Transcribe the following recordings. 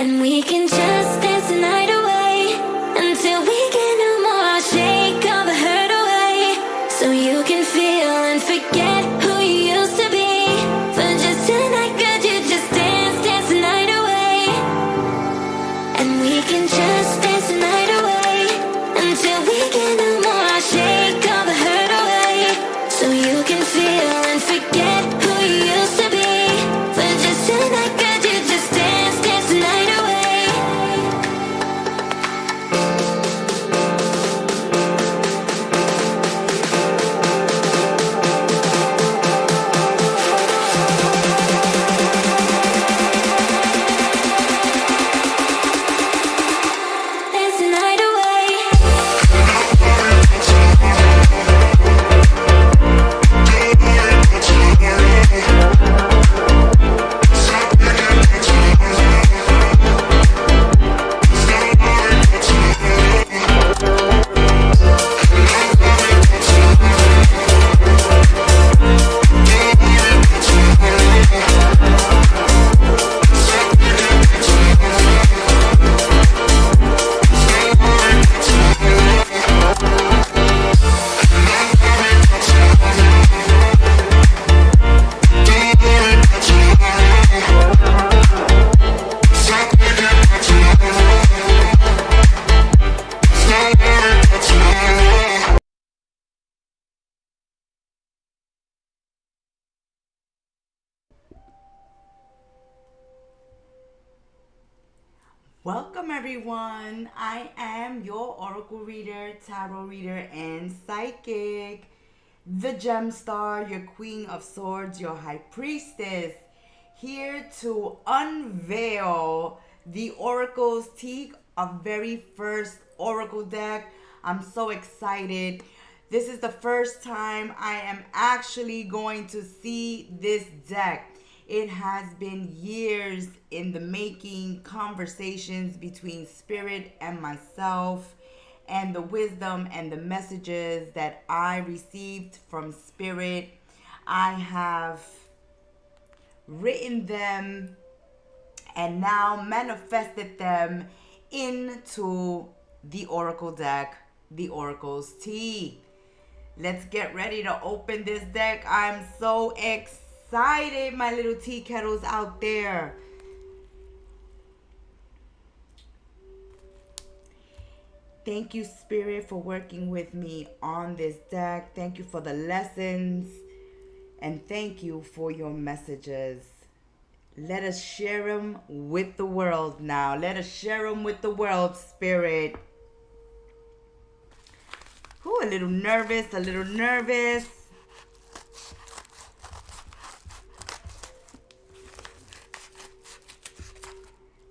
And we can just dance the night away until we can no more. Shake all the hurt away so you can feel and forget who you used to be. For just tonight, could you just dance the night away? And we can just dance the night away until we can no more. Shake all the hurt away so you can feel and forget who you used to be. For just tonight, could you just dance the night away? Dance the night away. Welcome everyone. I am your oracle reader, tarot reader, and psychic, the Gemstar, your queen of swords, your high priestess, here to unveil the oracle's tea, our very first oracle deck. I'm so excited. This is the first time I am actually going to see this deck. It has been years in the making, conversations between spirit and myself, and the wisdom and the messages that I received from spirit. I have written them and now manifested them into the oracle deck, the oracle's tea. Let's get ready to open this deck. I'm so excited, my little tea kettles out there. Thank you, Spirit, for working with me on this deck. Thank you for the lessons. And thank you for your messages. Let us share them with the world now. Let us share them with the world, Spirit. Ooh, a little nervous, a little nervous.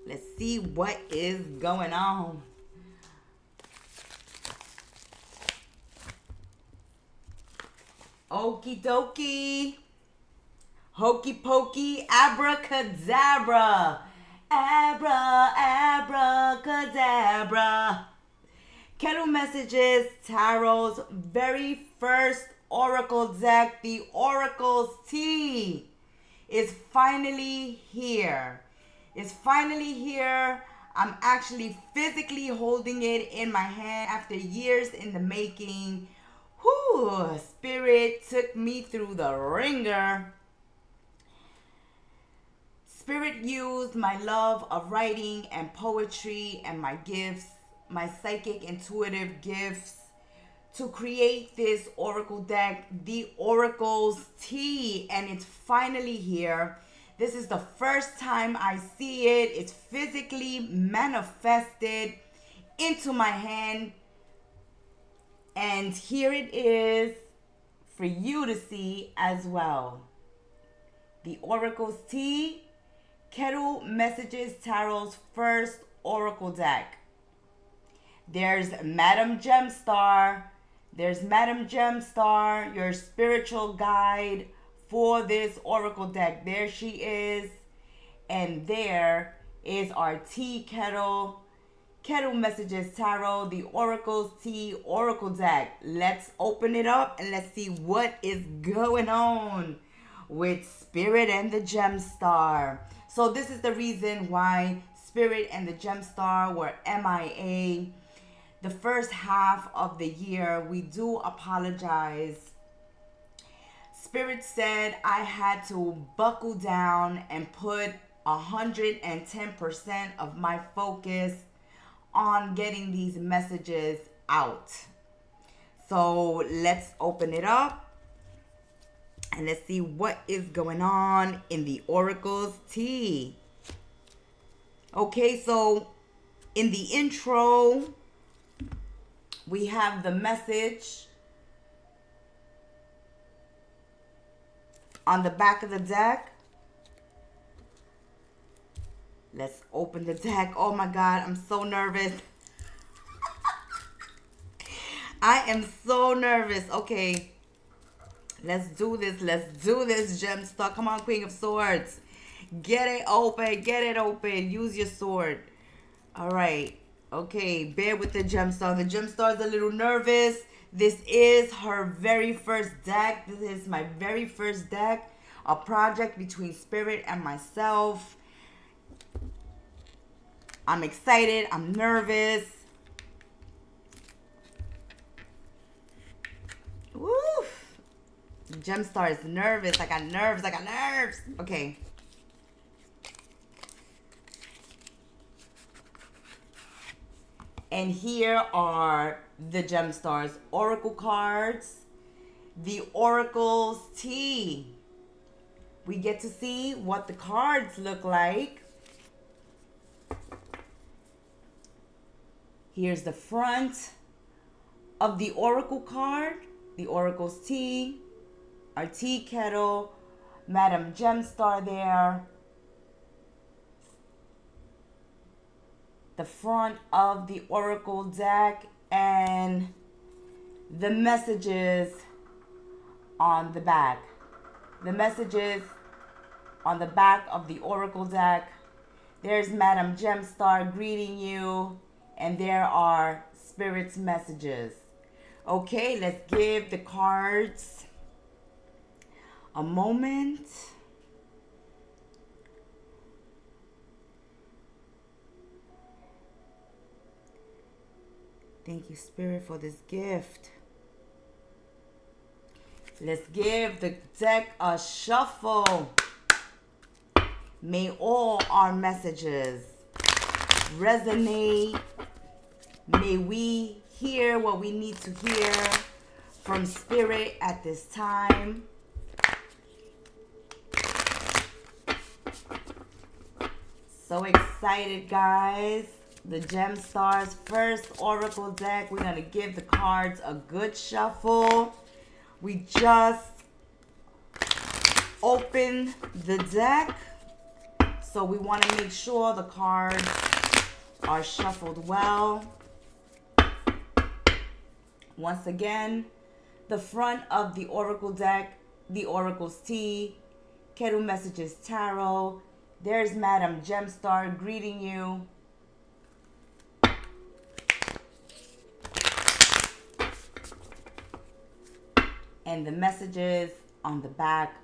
Let's see what is going on. Okie dokie. Hokey pokey, abracadabra. Abracadabra. Kettle Messages Tarot's very first oracle deck, the Oracle's Tea, is finally here. It's finally here. I'm actually physically holding it in my hand after years in the making. Whew, Spirit took me through the ringer. Spirit used my love of writing and poetry and my gifts, my psychic intuitive gifts, to create this oracle deck, the Oracle's Tea, and it's finally here. This is the first time I see it. It's physically manifested into my hand. And here it is for you to see as well. The Oracle's Tea, Kettle Messages Tarot's first oracle deck. There's Madam Gemstar. There's Madam Gemstar, your spiritual guide for this oracle deck. There she is. And there is our tea kettle. Kettle Messages Tarot, the Oracle's Tea Oracle deck. Let's open it up and let's see what is going on with Spirit and the Gemstar. So this is the reason why Spirit and the Gemstar were MIA the first half of the year. We do apologize. Spirit said I had to buckle down and put 110% of my focus on getting these messages out. So let's open it up and let's see what is going on in the Oracle's tea. Okay, so in the intro, we have the message on the back of the deck. Let's open the deck. Oh my God, I'm so nervous. I am so nervous. Okay, let's do this. Let's do this, Gemstar. Come on, Queen of Swords. Get it open. Get it open. Use your sword. All right. Okay, bear with the Gemstar. The Gemstar is a little nervous. This is her very first deck. This is my very first deck. A project between Spirit and myself. I'm excited. I'm nervous. Woo! Gemstar is nervous. I got nerves. I got nerves. Okay. And here are the Gemstar's Oracle cards. The Oracle's tea. We get to see what the cards look like. Here's the front of the Oracle card. The Oracle's tea. Our tea kettle. Madam Gemstar there. The front of the Oracle deck and the messages on the back. The messages on the back of the Oracle deck. There's Madam Gemstar greeting you, and there are Spirit's messages. Okay, let's give the cards a moment. Thank you, Spirit, for this gift. Let's give the deck a shuffle. May all our messages resonate. May we hear what we need to hear from Spirit at this time. So excited, guys. The Gemstar's first Oracle deck. We're going to give the cards a good shuffle. We just opened the deck. So we want to make sure the cards are shuffled well. Once again, the front of the Oracle deck, the Oracle's tea, Kettle Messages Tarot. There's Madam Gemstar greeting you. And the messages on the back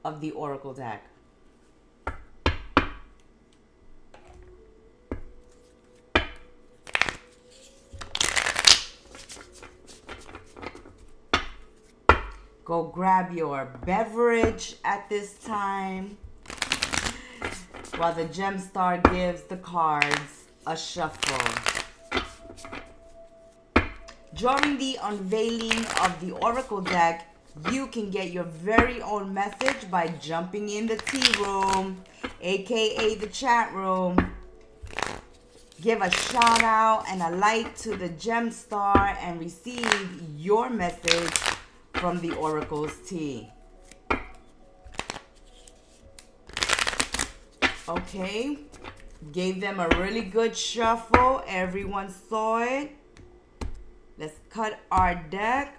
of the Oracle deck. Go grab your beverage at this time while the Gemstar gives the cards a shuffle. During the unveiling of the Oracle deck, you can get your very own message by jumping in the tea room, aka the chat room. Give a shout out and a like to the Gemstar and receive your message from the Oracle's tea. Okay, gave them a really good shuffle. Everyone saw it. Let's cut our deck.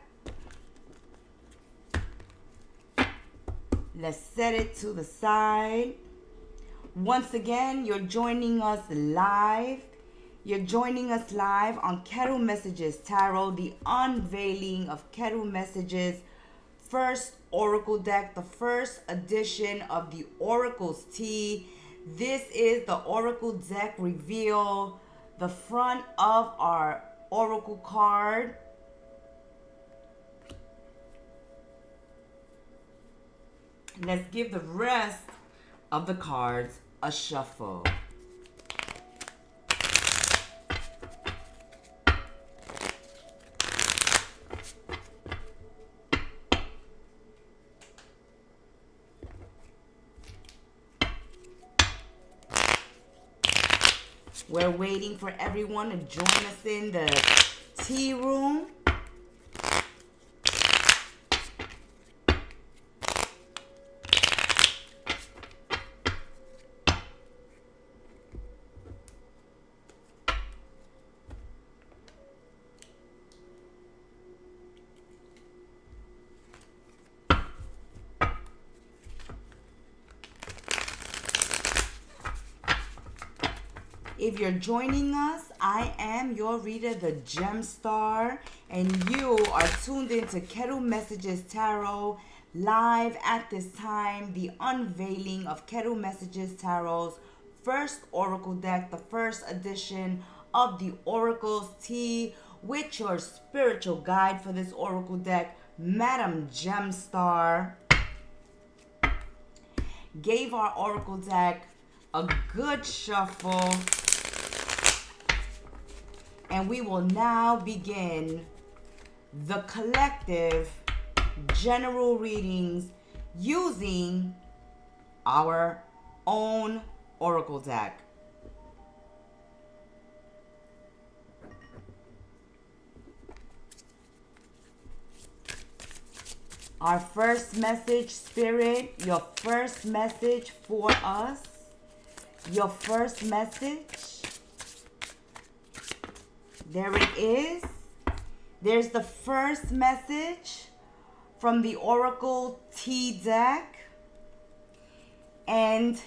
Let's set it to the side. Once again, you're joining us live. You're joining us live on Kettle Messages Tarot, the unveiling of Kettle Messages first Oracle deck, the first edition of the Oracle's tea. This is the Oracle deck reveal, the front of our Oracle card. Let's give the rest of the cards a shuffle. We're waiting for everyone to join us in the tea room. If you're joining us, I am your reader, the Gemstar, and you are tuned into Kettle Messages Tarot live at this time. The unveiling of Kettle Messages Tarot's first Oracle deck, the first edition of the Oracle's Tea, with your spiritual guide for this Oracle deck, Madam Gemstar, gave our Oracle deck a good shuffle. And we will now begin the collective general readings using our own Oracle deck. Our first message, Spirit, your first message for us, your first message. There it is. There's the first message from the Oracle Tea deck. And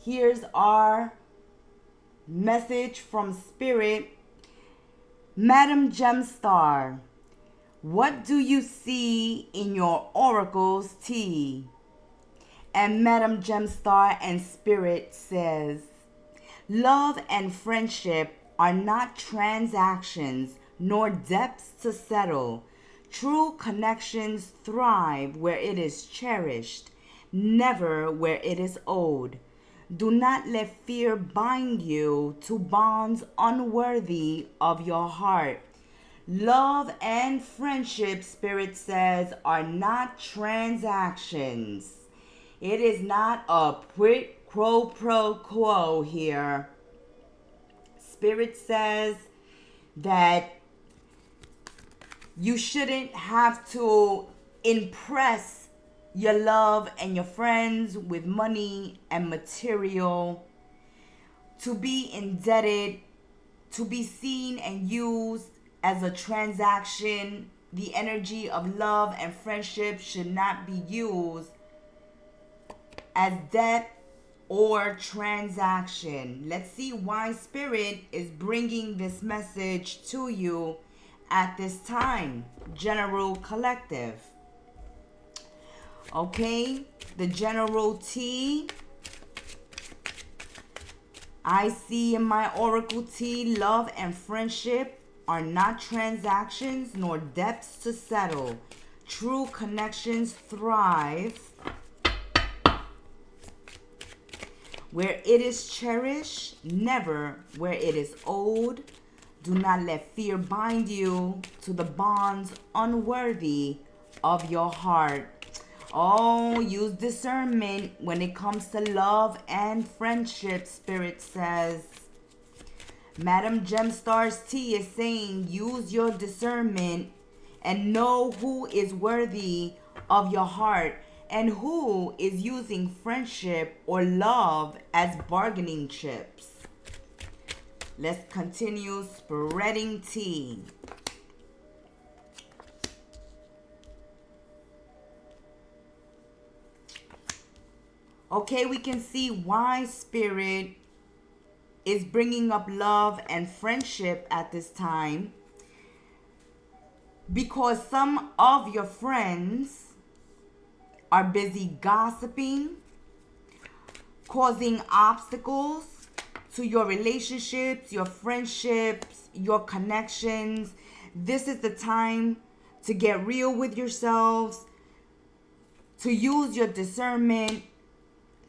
here's our message from Spirit. Madam Gemstar, what do you see in your Oracle's tea? And Madam Gemstar and Spirit says, love and friendship are not transactions nor debts to settle. True connections thrive where it is cherished, never where it is owed. Do not let fear bind you to bonds unworthy of your heart. Love and friendship, Spirit says, are not transactions. It is not a quid pro quo here. Spirit says that you shouldn't have to impress your love and your friends with money and material, to be indebted, to be seen and used as a transaction. The energy of love and friendship should not be used as debt or transaction. Let's see why Spirit is bringing this message to you at this time. General collective. Okay, the general tea. I see in my Oracle tea, love and friendship are not transactions nor debts to settle. True connections thrive where it is cherished, never where it is owed. Do not let fear bind you to the bonds unworthy of your heart. Oh, use discernment when it comes to love and friendship, Spirit says. Madam Gemstar's tea is saying use your discernment and know who is worthy of your heart and who is using friendship or love as bargaining chips. Let's continue spreading tea. Okay, we can see why Spirit is bringing up love and friendship at this time. Because some of your friends are busy gossiping, causing obstacles to your relationships, your friendships, your connections. This is the time to get real with yourselves, to use your discernment,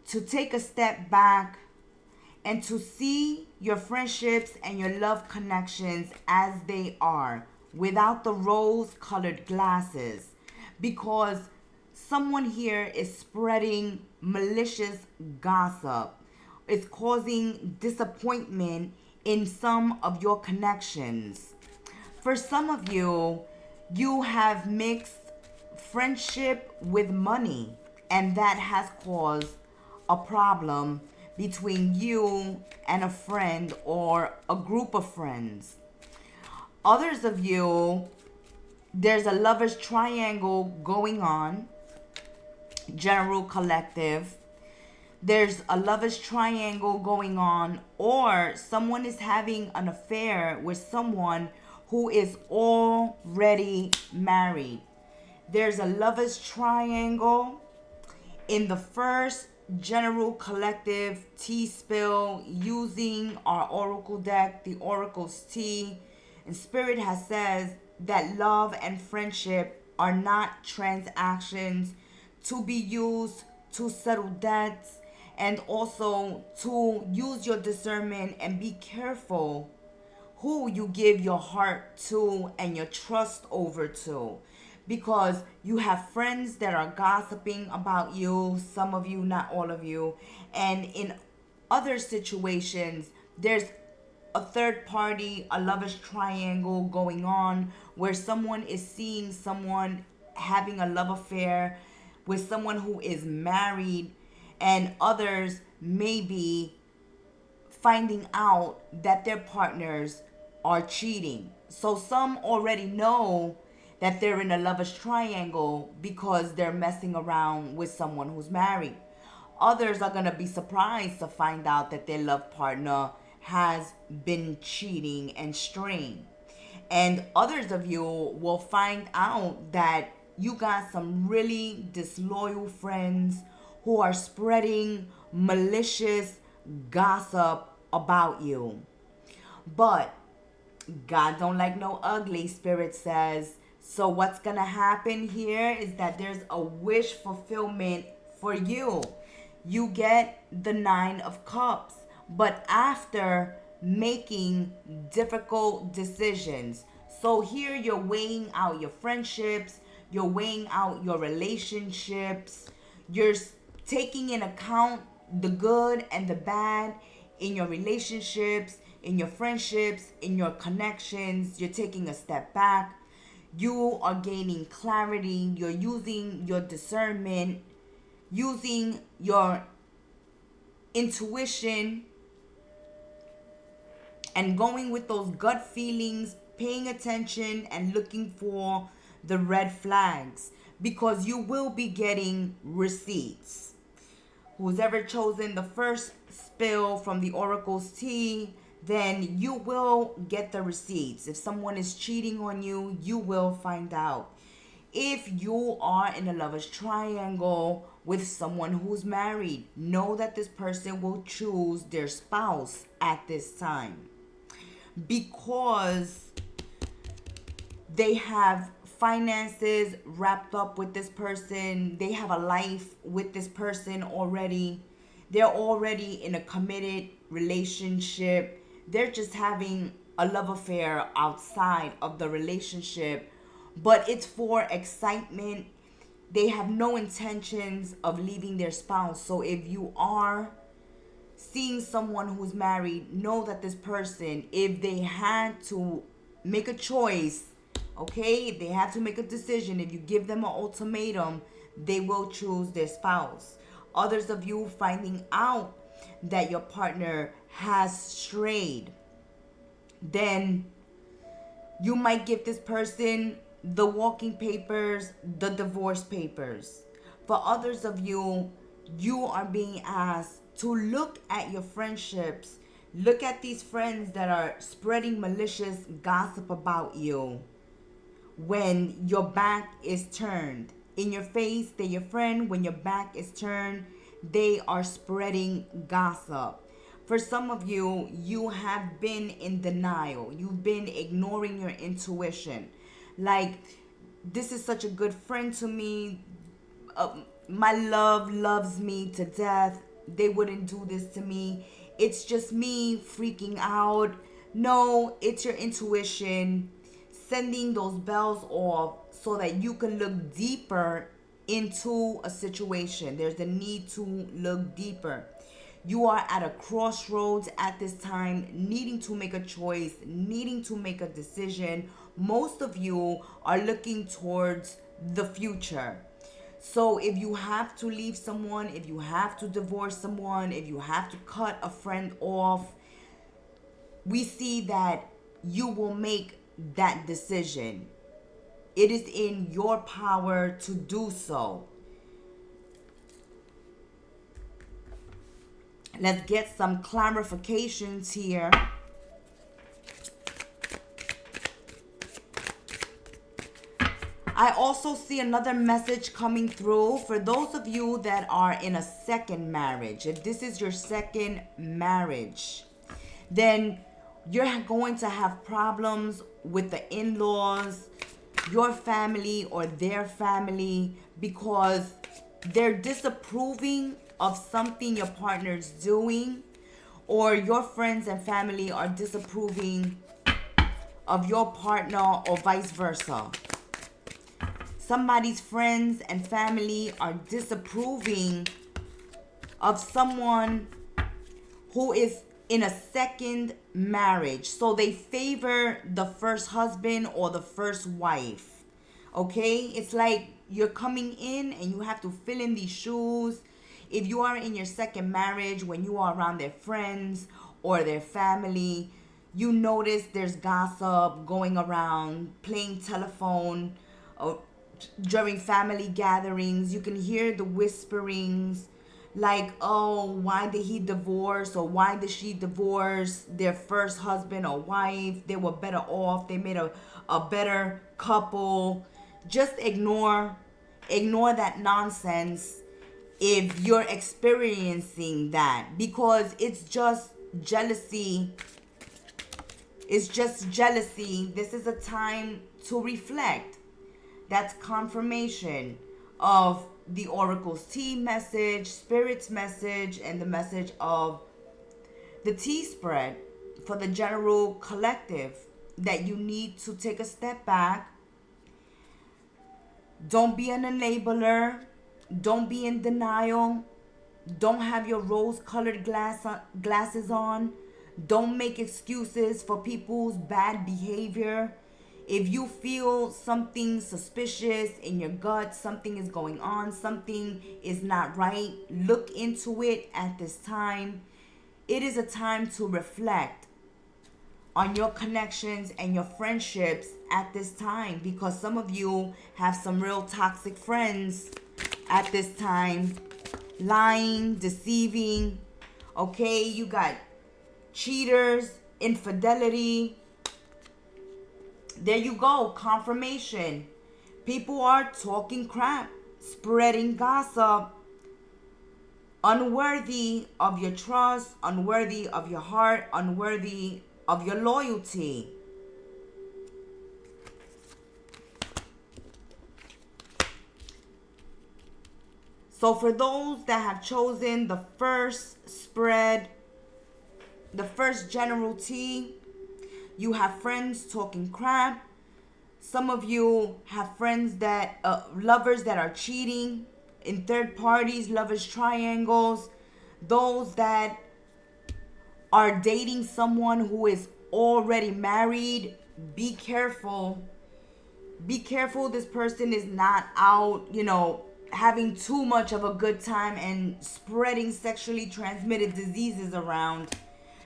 to take a step back, and to see your friendships and your love connections as they are, without the rose-colored glasses. Because someone here is spreading malicious gossip. It's causing disappointment in some of your connections. For some of you, you have mixed friendship with money, and that has caused a problem between you and a friend or a group of friends. Others of you, there's a lover's triangle going on, general collective. There's a lover's triangle going on, or someone is having an affair with someone who is already married. There's a lover's triangle in the first general collective tea spill using our oracle deck, the oracle's tea. And Spirit has says that love and friendship are not transactions to be used to settle debts, and also to use your discernment and be careful who you give your heart to and your trust over to. Because you have friends that are gossiping about you, some of you, not all of you. And in other situations, there's a third party, a lover's triangle going on, where someone is seeing someone having a love affair with someone who is married, and others may be finding out that their partners are cheating. So some already know that they're in a lover's triangle because they're messing around with someone who's married. Others are going to be surprised to find out that their love partner has been cheating and straying. And others of you will find out that you got some really disloyal friends who are spreading malicious gossip about you. But God don't like no ugly, Spirit says. So what's going to happen here is that there's a wish fulfillment for you. You get the 9 of Cups, but after making difficult decisions. So here you're weighing out your friendships, you're weighing out your relationships, you're taking in account the good and the bad in your relationships, in your friendships, in your connections. You're taking a step back. You are gaining clarity. You're using your discernment, using your intuition, and going with those gut feelings, paying attention and looking for the red flags, because you will be getting receipts. Who's ever chosen the first spill from the oracle's tea, then you will get the receipts. If someone is cheating on you, you will find out. If you are in a lover's triangle with someone who's married, know that this person will choose their spouse at this time, because they have finances wrapped up with this person. They have a life with this person already. They're already in a committed relationship. They're just having a love affair outside of the relationship, but it's for excitement. They have no intentions of leaving their spouse. So if you are seeing someone who's married, know that this person, if they had to make a choice, okay, if they have to make a decision, if you give them an ultimatum, they will choose their spouse. Others of you finding out that your partner has strayed, then you might give this person the walking papers, the divorce papers. For others of you, you are being asked to look at your friendships. Look at these friends that are spreading malicious gossip about you when your back is turned. In your face, they're your friend. When your back is turned, they are spreading gossip. For some of you, you have been in denial. You've been ignoring your intuition. Like, this is such a good friend to me. My love loves me to death. They wouldn't do this to me. It's just me freaking out. No, it's your intuition sending those bells off so that you can look deeper into a situation. There's a need to look deeper. You are at a crossroads at this time, needing to make a choice, needing to make a decision. Most of you are looking towards the future. So if you have to leave someone, if you have to divorce someone, if you have to cut a friend off, we see that you will make that decision. It is in your power to do so. Let's get some clarifications here. I also see another message coming through for those of you that are in a second marriage. If this is your second marriage, then you're going to have problems with the in-laws, your family or their family, because they're disapproving of something your partner's doing, or your friends and family are disapproving of your partner, or vice versa. Somebody's friends and family are disapproving of someone who is in a second marriage. So they favor the first husband or the first wife. Okay? It's like you're coming in and you have to fill in these shoes. If you are in your second marriage, when you are around their friends or their family, you notice there's gossip going around, playing telephone, during family gatherings. You can hear the whisperings like, oh, why did he divorce, or why did she divorce their first husband or wife? They were better off. They made a better couple. Just ignore that nonsense if you're experiencing that, because it's just jealousy. It's just jealousy. This is a time to reflect. That's confirmation of the Oracle's tea message, Spirit's message, and the message of the tea spread for the general collective, that you need to take a step back. Don't be an enabler. Don't be in denial. Don't have your rose-colored glasses on. Don't make excuses for people's bad behavior. If you feel something suspicious in your gut, something is going on, something is not right, look into it at this time. It is a time to reflect on your connections and your friendships at this time, because some of you have some real toxic friends at this time. Lying, deceiving, okay? You got cheaters, infidelity. There you go, confirmation. People are talking crap, spreading gossip, unworthy of your trust, unworthy of your heart, unworthy of your loyalty. So for those that have chosen the first spread, the first general tea, you have friends talking crap. Some of you have friends that, lovers that are cheating in third parties, lovers triangles. Those that are dating someone who is already married, be careful. Be careful this person is not out, having too much of a good time and spreading sexually transmitted diseases around.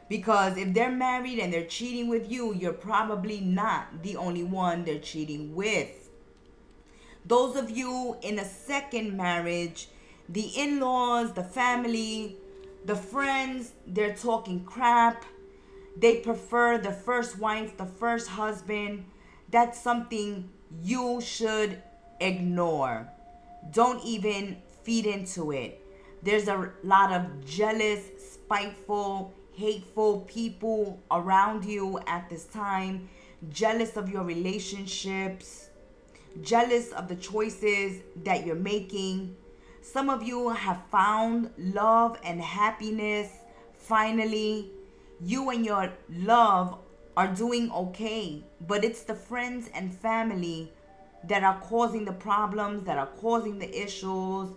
Because if they're married and they're cheating with you, you're probably not the only one they're cheating with. Those of you in a second marriage, the in-laws, the family, the friends, they're talking crap. They prefer the first wife, the first husband. That's something you should ignore. Don't even feed into it. There's a lot of jealous, spiteful, hateful people around you at this time, jealous of your relationships, jealous of the choices that you're making. Some of you have found love and happiness. Finally, you and your love are doing okay, but it's the friends and family that are causing the problems, that are causing the issues,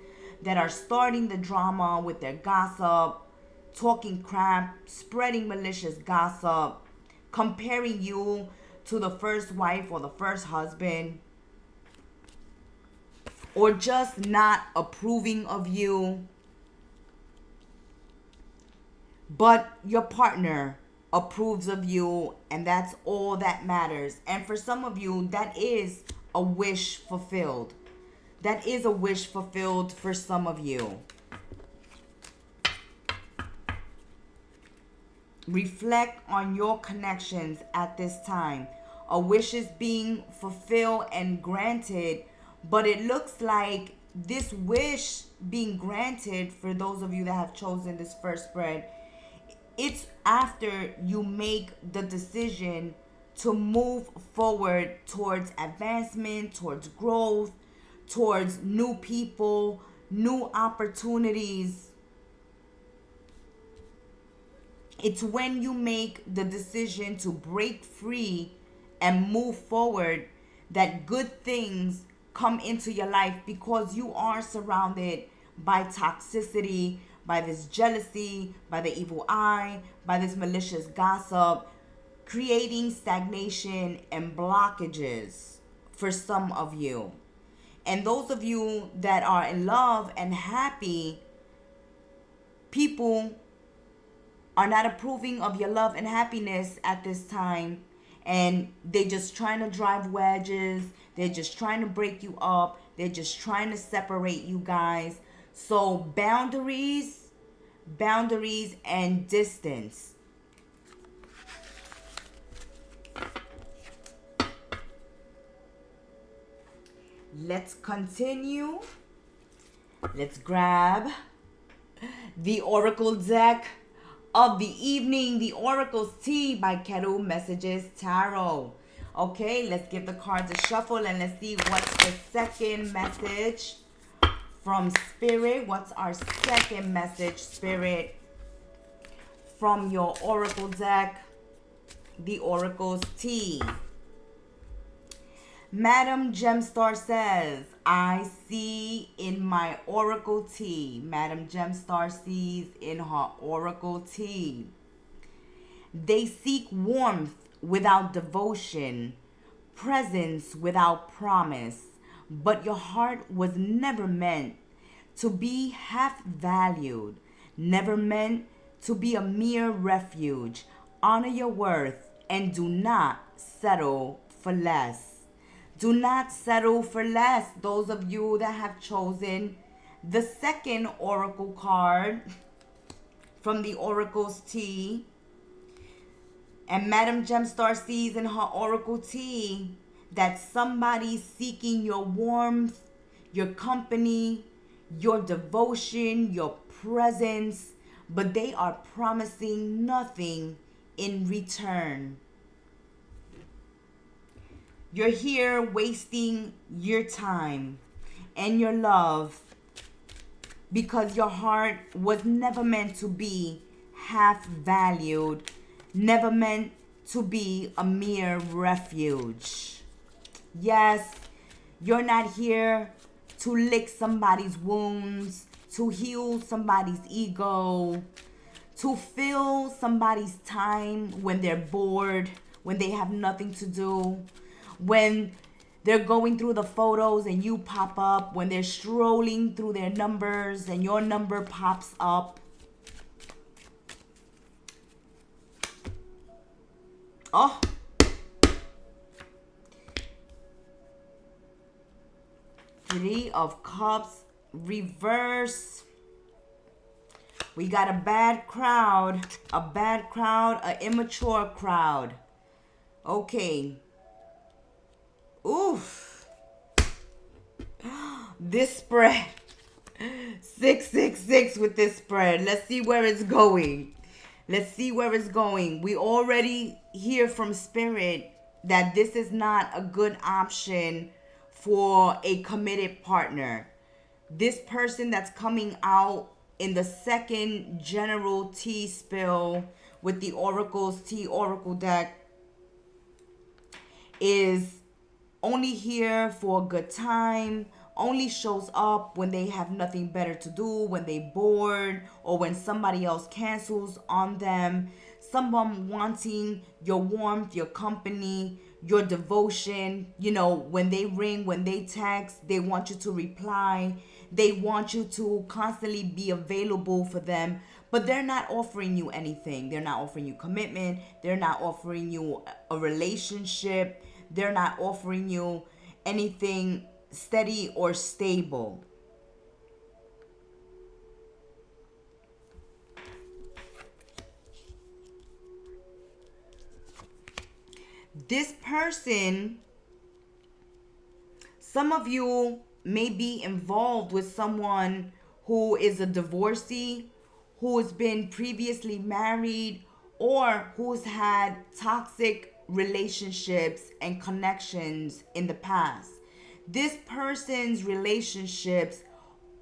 that are starting the drama with their gossip, talking crap, spreading malicious gossip, comparing you to the first wife or the first husband, or just not approving of you. But your partner approves of you, and that's all that matters. And for some of you, that is a wish fulfilled. That is a wish fulfilled for some of you. Reflect on your connections at this time. A wish is being fulfilled and granted, but it looks like this wish being granted, for those of you that have chosen this first spread, it's after you make the decision to move forward towards advancement, towards growth, towards new people, new opportunities. It's when you make the decision to break free and move forward that good things come into your life, because you are surrounded by toxicity, by this jealousy, by the evil eye, by this malicious gossip, creating stagnation and blockages for some of you. And those of you that are in love and happy, people are not approving of your love and happiness at this time, and they're just trying to drive wedges. They're just trying to break you up. They're just trying to separate you guys. So boundaries and distance. Let's continue. Let's grab the Oracle deck of the evening, the Oracle's Tea by Kettle Messages Tarot. Okay, let's give the cards a shuffle and let's see what's the second message from Spirit. What's our second message, Spirit, from your Oracle deck, the Oracle's Tea? Madam Gemstar says, I see in my Oracle Tea. Madam Gemstar sees in her Oracle Tea. They seek warmth without devotion, presence without promise, but your heart was never meant to be half valued, never meant to be a mere refuge. Honor your worth and do not settle for less. Do not settle for less. Those of you that have chosen the second Oracle card from the Oracle's Tea, and Madam Gemstar sees in her Oracle Tea that somebody's seeking your warmth, your company, your devotion, your presence, but they are promising nothing in return. You're here wasting your time and your love because your heart was never meant to be half valued, never meant to be a mere refuge. Yes, you're not here to lick somebody's wounds, to heal somebody's ego, to fill somebody's time when they're bored, when they have nothing to do, when they're going through the photos and you pop up, when they're strolling through their numbers and your number pops up. Oh. Three of Cups reverse. We got a bad crowd, an immature crowd. Okay. Oof. This spread 666 with this spread. Let's see where it's going. Let's see where it's going. We already hear from Spirit that this is not a good option for a committed partner. This person that's coming out in the second general T spill with the Oracle's T Oracle deck is only here for a good time, only shows up when they have nothing better to do, when they bored, or when somebody else cancels on them. Someone wanting your warmth, your company, your devotion. You know, when they ring, when they text, they want you to reply. They want you to constantly be available for them, but they're not offering you anything. They're not offering you commitment. They're not offering you a relationship. They're not offering you anything steady or stable. This person, some of you may be involved with someone who is a divorcee, who has been previously married, or who's had toxic relationships and connections in the past. This person's relationships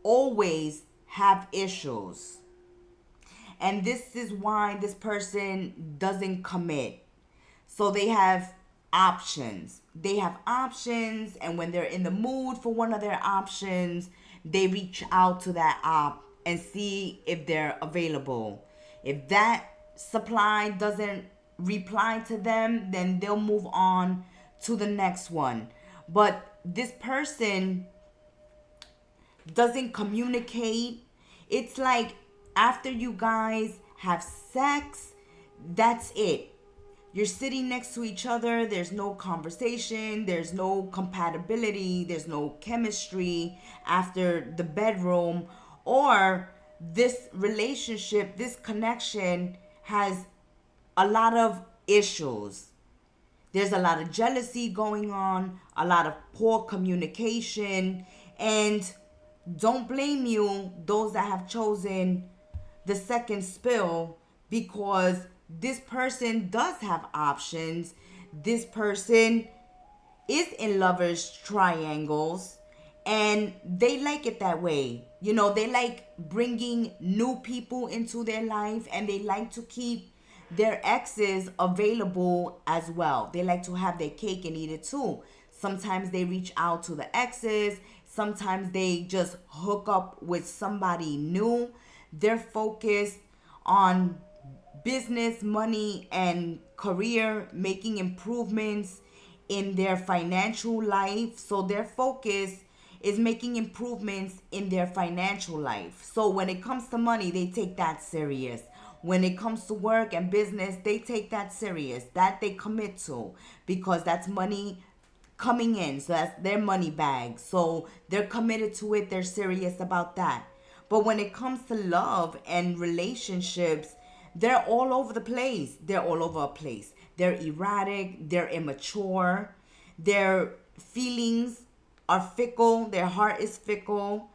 always have issues. And this is why this person doesn't commit. So they have options. They have options, and when they're in the mood for one of their options, they reach out to that op and see if they're available. If that supply doesn't reply to them, then they'll move on to the next one. But this person doesn't communicate. It's like after you guys have sex, that's it. You're sitting next to each other. There's no conversation. There's no compatibility. There's no chemistry after the bedroom. Or this relationship, this connection has a lot of issues. There's a lot of jealousy going on, a lot of poor communication. And don't blame you, those that have chosen the second spill, because this person does have options. This person is in lovers triangles, and they like it that way. You know, they like bringing new people into their life, and they like to keep their exes available as well. They like to have their cake and eat it too. Sometimes they reach out to the exes. Sometimes they just hook up with somebody new. They're focused on business, money, and career, making improvements in their financial life. So their focus is making improvements in their financial life. So when it comes to money, they take that serious. When it comes to work and business, they take that serious. That they commit to, because that's money coming in. So that's their money bag. So they're committed to it. They're serious about that. But when it comes to love and relationships, they're all over the place. They're all over a place. They're erratic. They're immature. Their feelings are fickle. Their heart is fickle.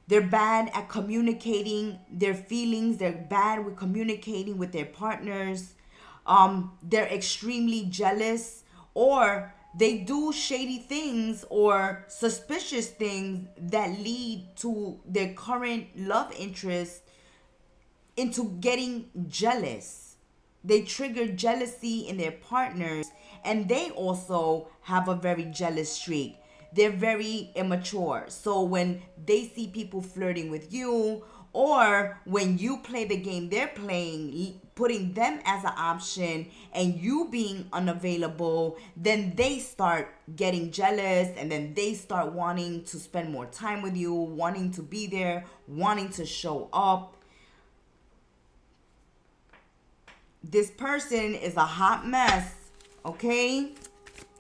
They're bad at communicating their feelings. They're bad with communicating with their partners. They're extremely jealous, or they do shady things or suspicious things that lead to their current love interest into getting jealous. They trigger jealousy in their partners, and they also have a very jealous streak. They're very immature. So when they see people flirting with you, or when you play the game they're playing, putting them as an option and you being unavailable, then they start getting jealous, and then they start wanting to spend more time with you, wanting to be there, wanting to show up. This person is a hot mess, okay?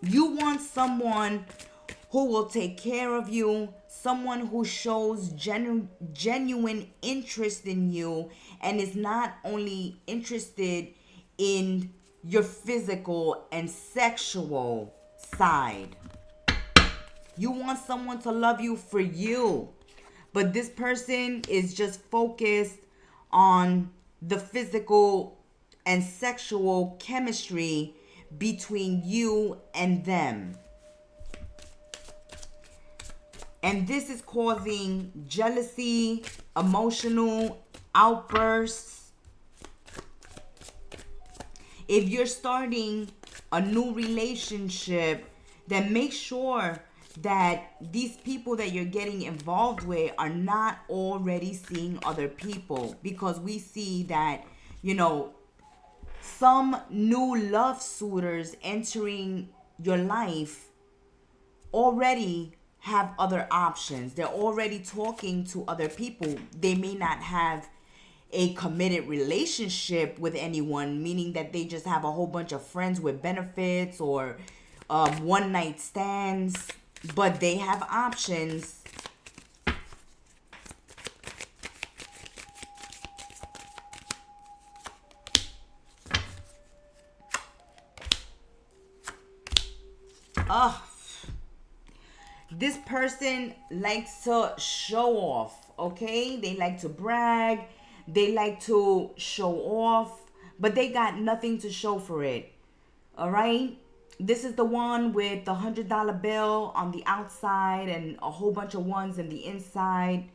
You want someone who will take care of you, someone who shows genuine interest in you and is not only interested in your physical and sexual side. You want someone to love you for you. But this person is just focused on the physical and sexual chemistry between you and them. And this is causing jealousy, emotional outbursts. If you're starting a new relationship, then make sure that these people that you're getting involved with are not already seeing other people. Because we see that, you know, some new love suitors entering your life already have other options. They're already talking to other people. They may not have a committed relationship with anyone, meaning that they just have a whole bunch of friends with benefits or one night stands, but they have options. This person likes to show off, okay? They like to brag. They like to show off, but they got nothing to show for it, all right? This is the one with the $100 bill on the outside and a whole bunch of ones in the inside.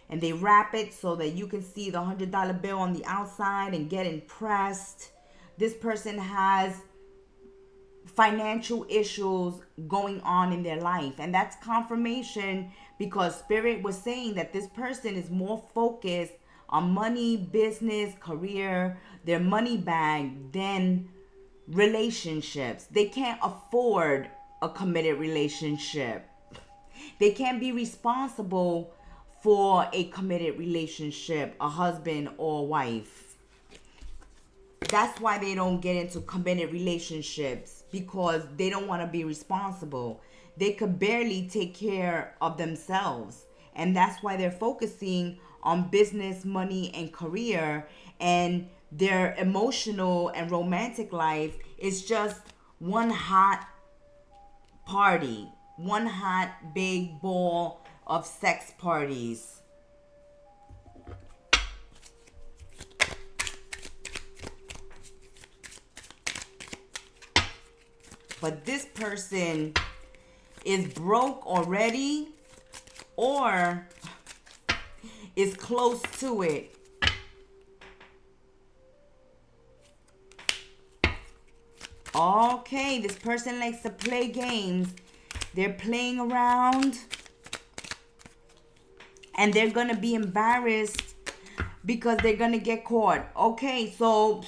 And they wrap it so that you can see the $100 bill on the outside and get impressed. This person has financial issues going on in their life, and that's confirmation, because Spirit was saying that this person is more focused on money, business, career, their money bag, than relationships. They can't afford a committed relationship. They can't be responsible for a committed relationship, a husband or wife. That's why they don't get into committed relationships, because they don't want to be responsible. They could barely take care of themselves. And that's why they're focusing on business, money, and career. And their emotional and romantic life is just one hot party, one hot big ball of sex parties. But this person is broke already or is close to it. Okay, this person likes to play games. They're playing around and they're going to be embarrassed because they're going to get caught. Okay, so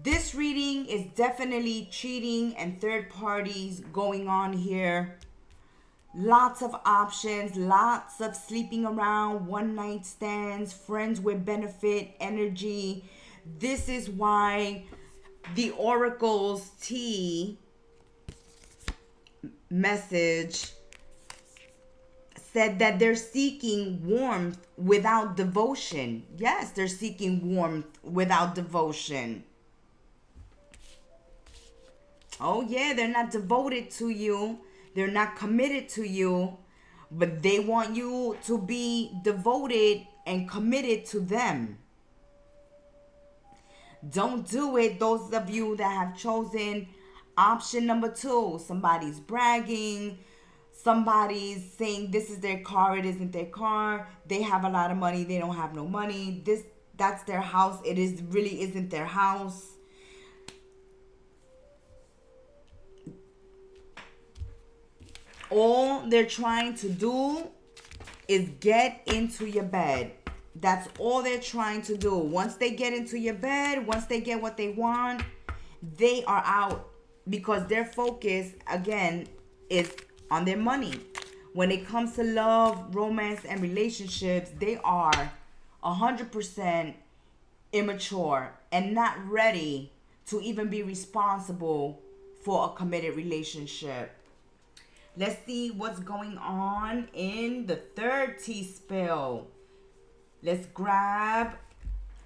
this reading is definitely cheating and third parties going on here. Lots of options, lots of sleeping around, one night stands, friends with benefit energy. This is why the Oracle's T message said that they're seeking warmth without devotion. Yes, they're seeking warmth without devotion. Oh yeah, they're not devoted to you. They're not committed to you. But they want you to be devoted and committed to them. Don't do it. Those of you that have chosen option number 2. Somebody's bragging. Somebody's saying this is their car. It isn't their car. They have a lot of money. They don't have no money. That's their house. It really isn't their house. All they're trying to do is get into your bed. That's all they're trying to do. Once they get into your bed, once they get what they want, they are out, because their focus, again, is on their money. When it comes to love, romance, and relationships, they are 100% immature and not ready to even be responsible for a committed relationship. Let's see what's going on in the third T spell. Let's grab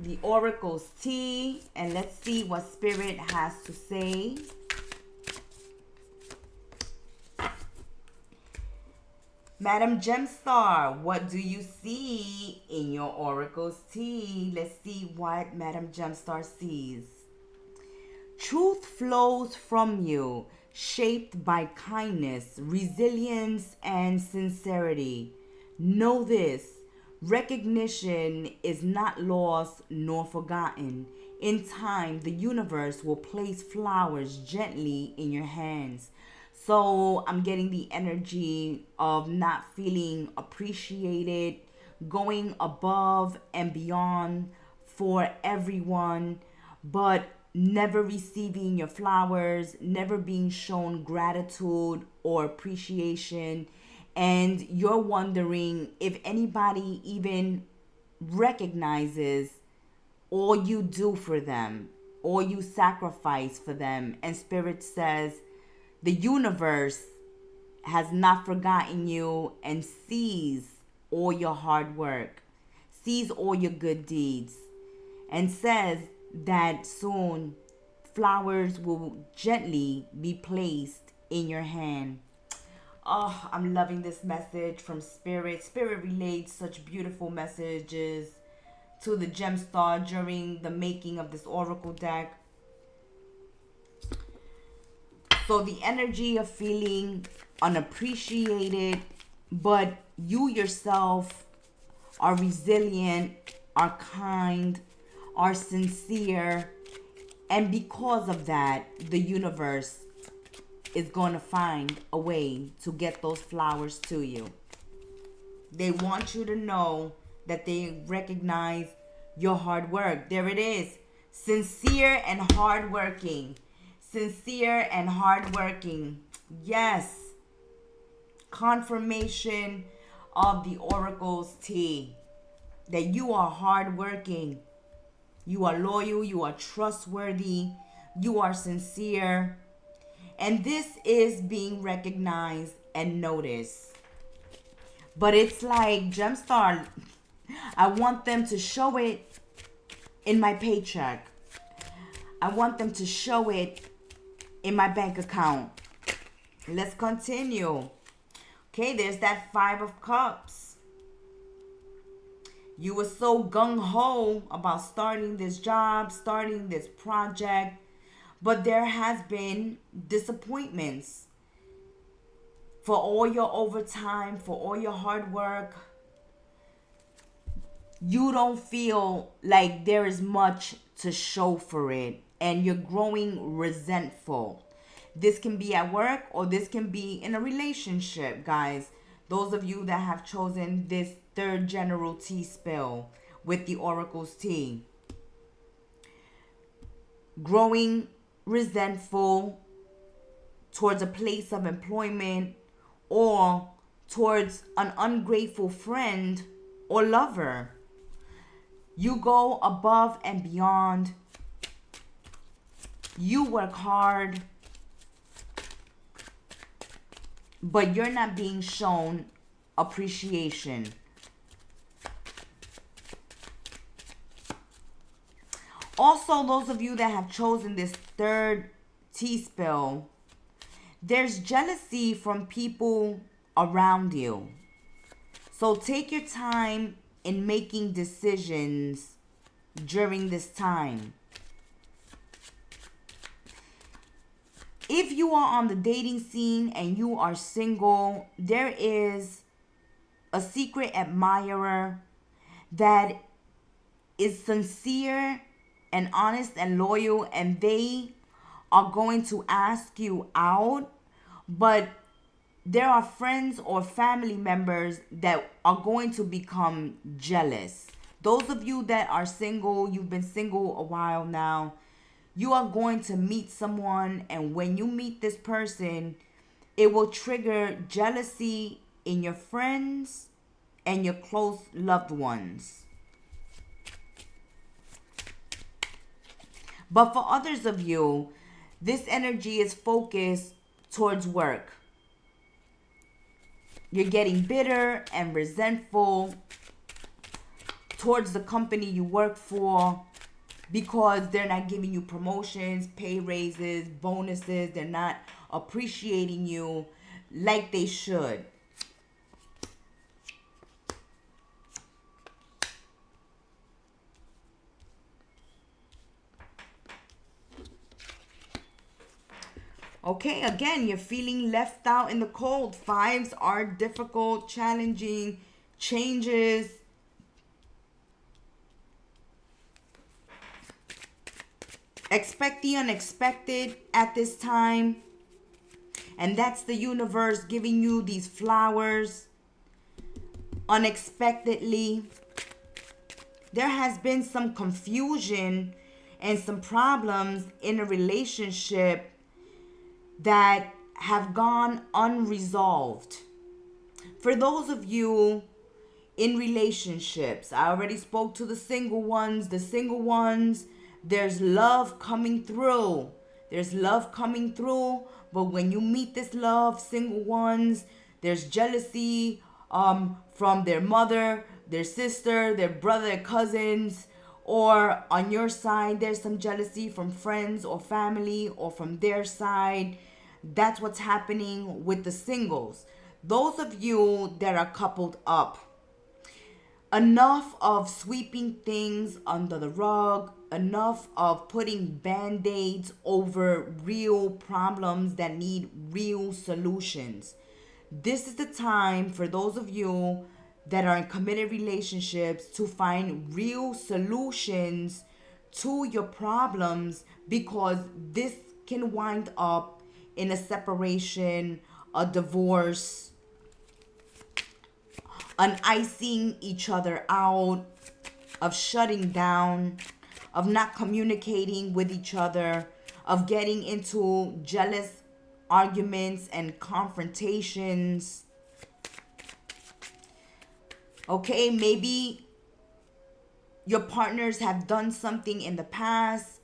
the Oracle's T and let's see what Spirit has to say. Madam Gemstar, what do you see in your oracle's tea? Let's see what Madam Gemstar sees. Truth flows from you, shaped by kindness, resilience, and sincerity. Know this: recognition is not lost nor forgotten. In time, the universe will place flowers gently in your hands. So I'm getting the energy of not feeling appreciated, going above and beyond for everyone, but never receiving your flowers, never being shown gratitude or appreciation. And you're wondering if anybody even recognizes all you do for them, all you sacrifice for them. And Spirit says the universe has not forgotten you and sees all your hard work, sees all your good deeds, and says that soon flowers will gently be placed in your hand. Oh, I'm loving this message from Spirit. Spirit relayed such beautiful messages to the Gemstar during the making of this oracle deck. So the energy of feeling unappreciated, but you yourself are resilient, are kind, are sincere, and because of that, the universe is going to find a way to get those flowers to you. They want you to know that they recognize your hard work. There it is. Sincere and hardworking. Sincere and hardworking. Yes. Confirmation of the oracle's tea. That you are hardworking. You are loyal. You are trustworthy. You are sincere. And this is being recognized and noticed. But it's like, Gemstar, I want them to show it in my paycheck. I want them to show it in my bank account. Let's continue. Okay, there's that 5 of Cups. You were so gung-ho about starting this job, starting this project, but there has been disappointments for all your overtime, for all your hard work. You don't feel like there is much to show for it, and you're growing resentful. This can be at work or this can be in a relationship, guys. Those of you that have chosen this third general tea spell with the oracle's tea. Growing resentful towards a place of employment or towards an ungrateful friend or lover. You go above and beyond. You work hard, but you're not being shown appreciation. Also, those of you that have chosen this third tea spell, there's jealousy from people around you. So take your time in making decisions during this time. If you are on the dating scene and you are single, there is a secret admirer that is sincere and honest and loyal, and they are going to ask you out, but there are friends or family members that are going to become jealous. Those of you that are single, you've been single a while now, you are going to meet someone, and when you meet this person, it will trigger jealousy in your friends and your close loved ones. But for others of you, this energy is focused towards work. You're getting bitter and resentful towards the company you work for because they're not giving you promotions, pay raises, bonuses. They're not appreciating you like they should. Okay, again, you're feeling left out in the cold. Fives are difficult, challenging, changes. Expect the unexpected at this time. And that's the universe giving you these flowers unexpectedly. There has been some confusion and some problems in a relationship that have gone unresolved. For those of you in relationships, I already spoke to the single ones. The single ones, there's love coming through. There's love coming through. But when you meet this love, single ones, there's jealousy from their mother, their sister, their brother, their cousins. Or on your side, there's some jealousy from friends or family, or from their side. That's what's happening with the singles. Those of you that are coupled up, enough of sweeping things under the rug, enough of putting band-aids over real problems that need real solutions. This is the time for those of you that are in committed relationships to find real solutions to your problems, because this can wind up in a separation, a divorce, an icing each other out, of shutting down, of not communicating with each other, of getting into jealous arguments and confrontations. Okay, maybe your partners have done something in the past.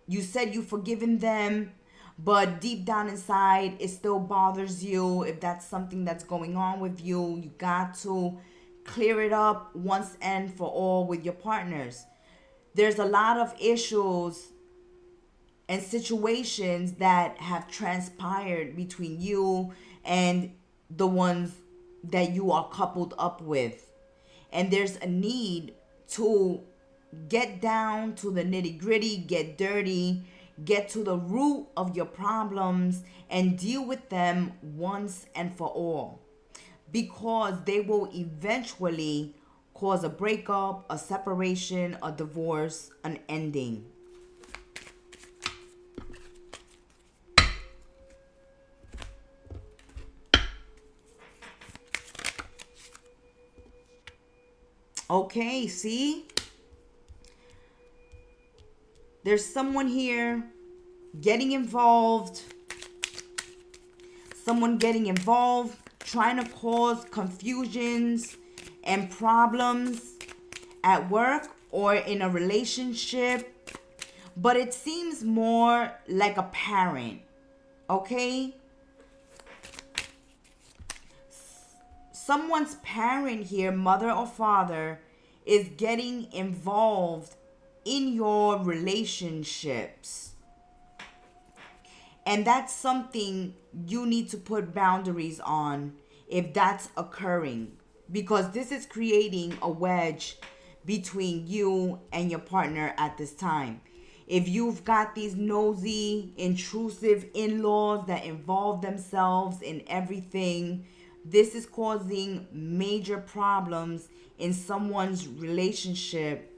You said you've forgiven them, but deep down inside, it still bothers you. If that's something that's going on with you, you got to clear it up once and for all with your partners. There's a lot of issues and situations that have transpired between you and the ones that you are coupled up with. And there's a need to get down to the nitty gritty, get dirty, get to the root of your problems and deal with them once and for all. Because they will eventually cause a breakup, a separation, a divorce, an ending. Okay, see? There's someone here getting involved. Someone getting involved, trying to cause confusions and problems at work or in a relationship. But it seems more like a parent, okay? Someone's parent here, mother or father, is getting involved in your relationships. And that's something you need to put boundaries on if that's occurring. Because this is creating a wedge between you and your partner at this time. If you've got these nosy, intrusive in-laws that involve themselves in everything, this is causing major problems in someone's relationship.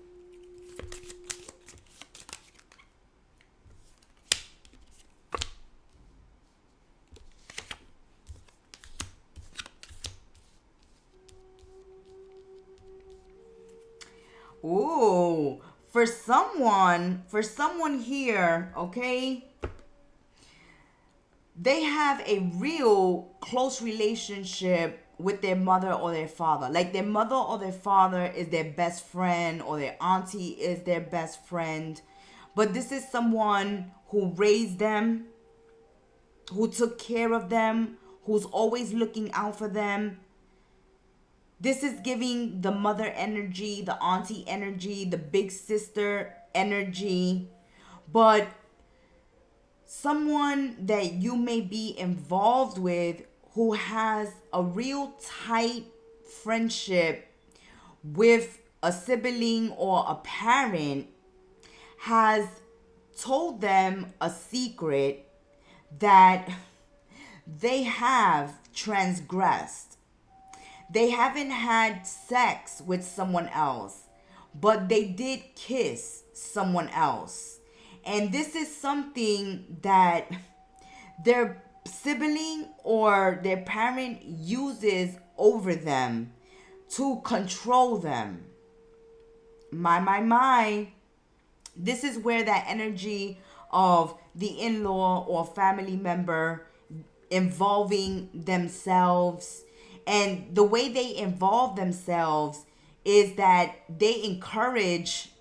Ooh, for someone here, okay, they have a real close relationship with their mother or their father. Like their mother or their father is their best friend, or their auntie is their best friend. But this is someone who raised them, who took care of them, who's always looking out for them. This is giving the mother energy, the auntie energy, the big sister energy. But someone that you may be involved with who has a real tight friendship with a sibling or a parent has told them a secret that they have transgressed. They haven't had sex with someone else, but they did kiss someone else. And this is something that their sibling or their parent uses over them to control them. My. This is where that energy of the in-law or family member involving themselves, and the way they involve themselves is that they encourage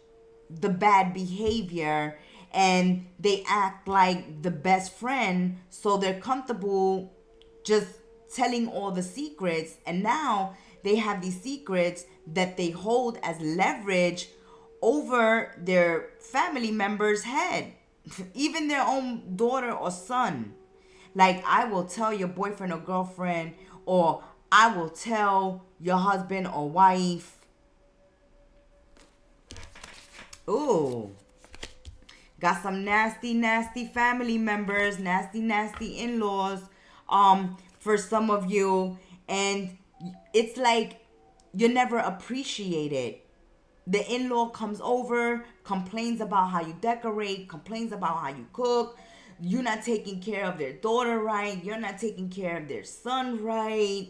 the bad behavior and they act like the best friend, so they're comfortable just telling all the secrets, and now they have these secrets that they hold as leverage over their family member's head, even their own daughter or son. Like, I will tell your boyfriend or girlfriend, or I will tell your husband or wife. Ooh, got some nasty family members, nasty in-laws for some of you, and it's like you're never appreciated. The in-law comes over, complains about how you decorate, complains about how you cook. You're not taking care of their daughter right. You're not taking care of their son right.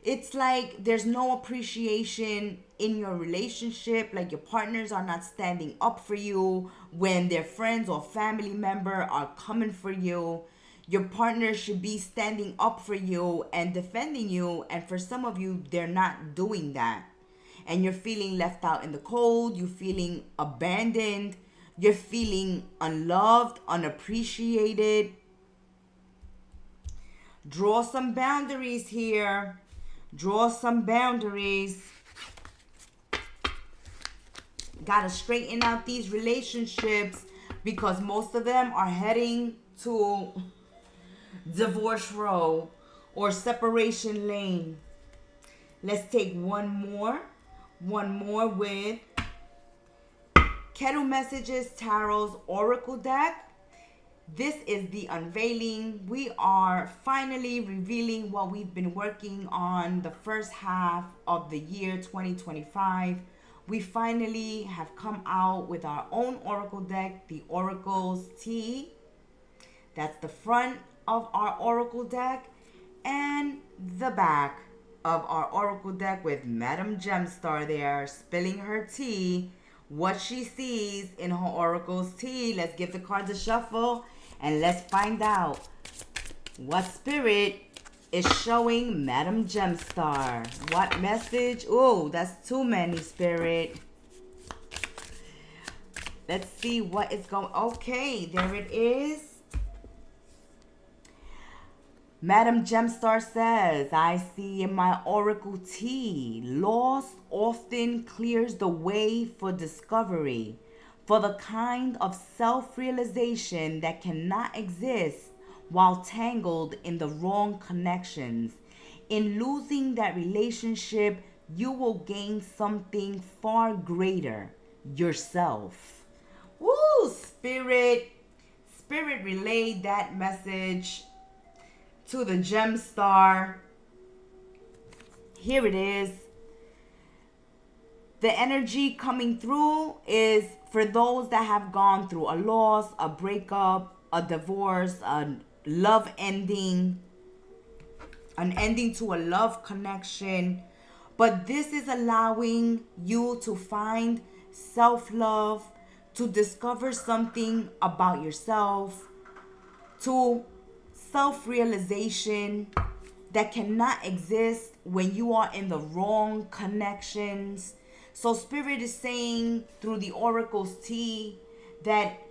It's like there's no appreciation in your relationship. Like, your partners are not standing up for you when their friends or family member are coming for you. Your partner should be standing up for you and defending you. And for some of you, they're not doing that. And you're feeling left out in the cold. You're feeling abandoned. You're feeling unloved, unappreciated. Draw some boundaries here. Draw some boundaries. Gotta straighten out these relationships, because most of them are heading to divorce row or separation lane. Let's take one more with Kettle Messages Tarot's Oracle deck. This is the unveiling. We are finally revealing what we've been working on the first half of the year 2025. We finally have come out with our own Oracle deck, the Oracle's Tea. That's the front of our Oracle deck, and the back of our Oracle deck with Madam Gemstar there spilling her tea, what she sees in her Oracle's tea. Let's give the cards a shuffle and let's find out what spirit is showing Madam Gemstar. What message? Oh, that's too many, spirit. Let's see what is going. Okay, there it is. Madam Gemstar says, I see in my Oracle tea, loss often clears the way for discovery, for the kind of self-realization that cannot exist while tangled in the wrong connections. In losing that relationship, you will gain something far greater, yourself. Woo, Spirit. Spirit relayed that message to the Gemstar. Here it is. The energy coming through is for those that have gone through a loss, a breakup, a divorce, a love ending, an ending to a love connection. But this is allowing you to find self-love, to discover something about yourself, to self-realization that cannot exist when you are in the wrong connections. So Spirit is saying through the Oracle's tea that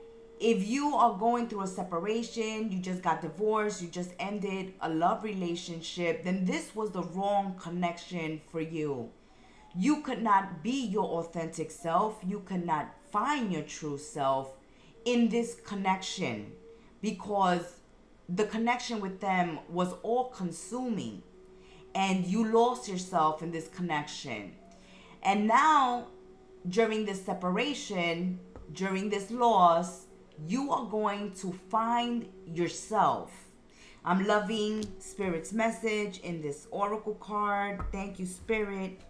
if you are going through a separation, you just got divorced, you just ended a love relationship, then this was the wrong connection for you. You could not be your authentic self. You could not find your true self in this connection, because the connection with them was all consuming and you lost yourself in this connection. And now during this separation, during this loss, you are going to find yourself. I'm loving Spirit's message in this oracle card. Thank you, Spirit,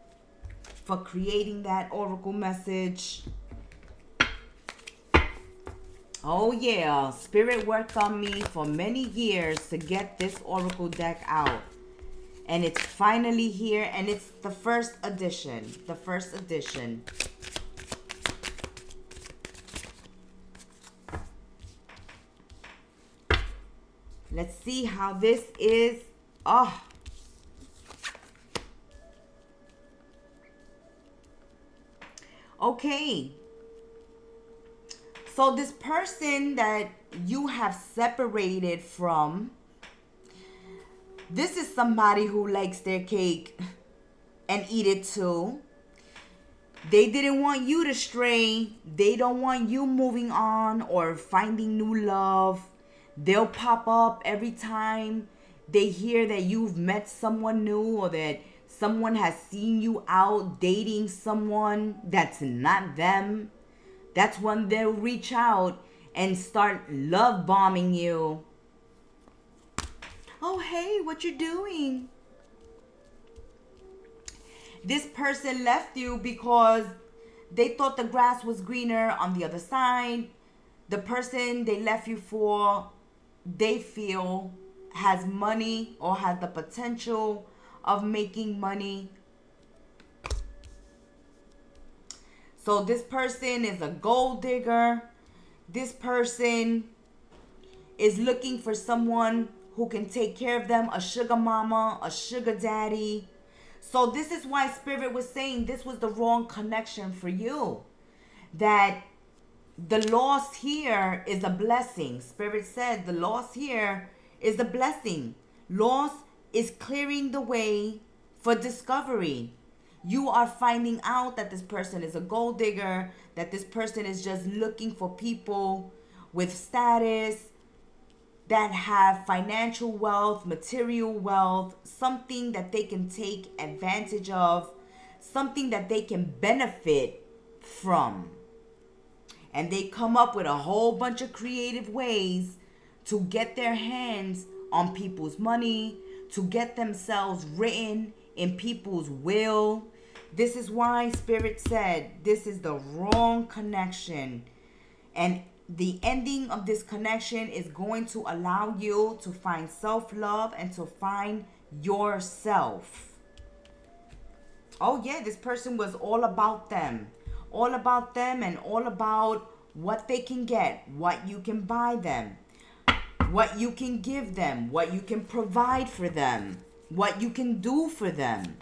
for creating that oracle message. Oh yeah, Spirit worked on me for many years to get this oracle deck out. And it's finally here, and it's the first edition. The first edition. Let's see how this is. Oh. Okay. So this person that you have separated from, this is somebody who likes their cake and eat it too. They didn't want you to stray. They don't want you moving on or finding new love. They'll pop up every time they hear that you've met someone new or that someone has seen you out dating someone that's not them. That's when they'll reach out and start love bombing you. Oh, hey, what you doing? This person left you because they thought the grass was greener on the other side. The person they left you for, they feel has money or has the potential of making money. So this person is a gold digger. This person is looking for someone who can take care of them, a sugar mama, a sugar daddy. So this is why Spirit was saying this was the wrong connection for you. That the loss here is a blessing. Spirit said the loss here is a blessing. Loss is clearing the way for discovery. You are finding out that this person is a gold digger, that this person is just looking for people with status, that have financial wealth, material wealth, something that they can take advantage of, something that they can benefit from. And they come up with a whole bunch of creative ways to get their hands on people's money, to get themselves written in people's will. This is why Spirit said this is the wrong connection. And the ending of this connection is going to allow you to find self-love and to find yourself. Oh yeah, this person was all about them. All about them and all about what they can get, what you can buy them, what you can give them, what you can provide for them, what you can do for them.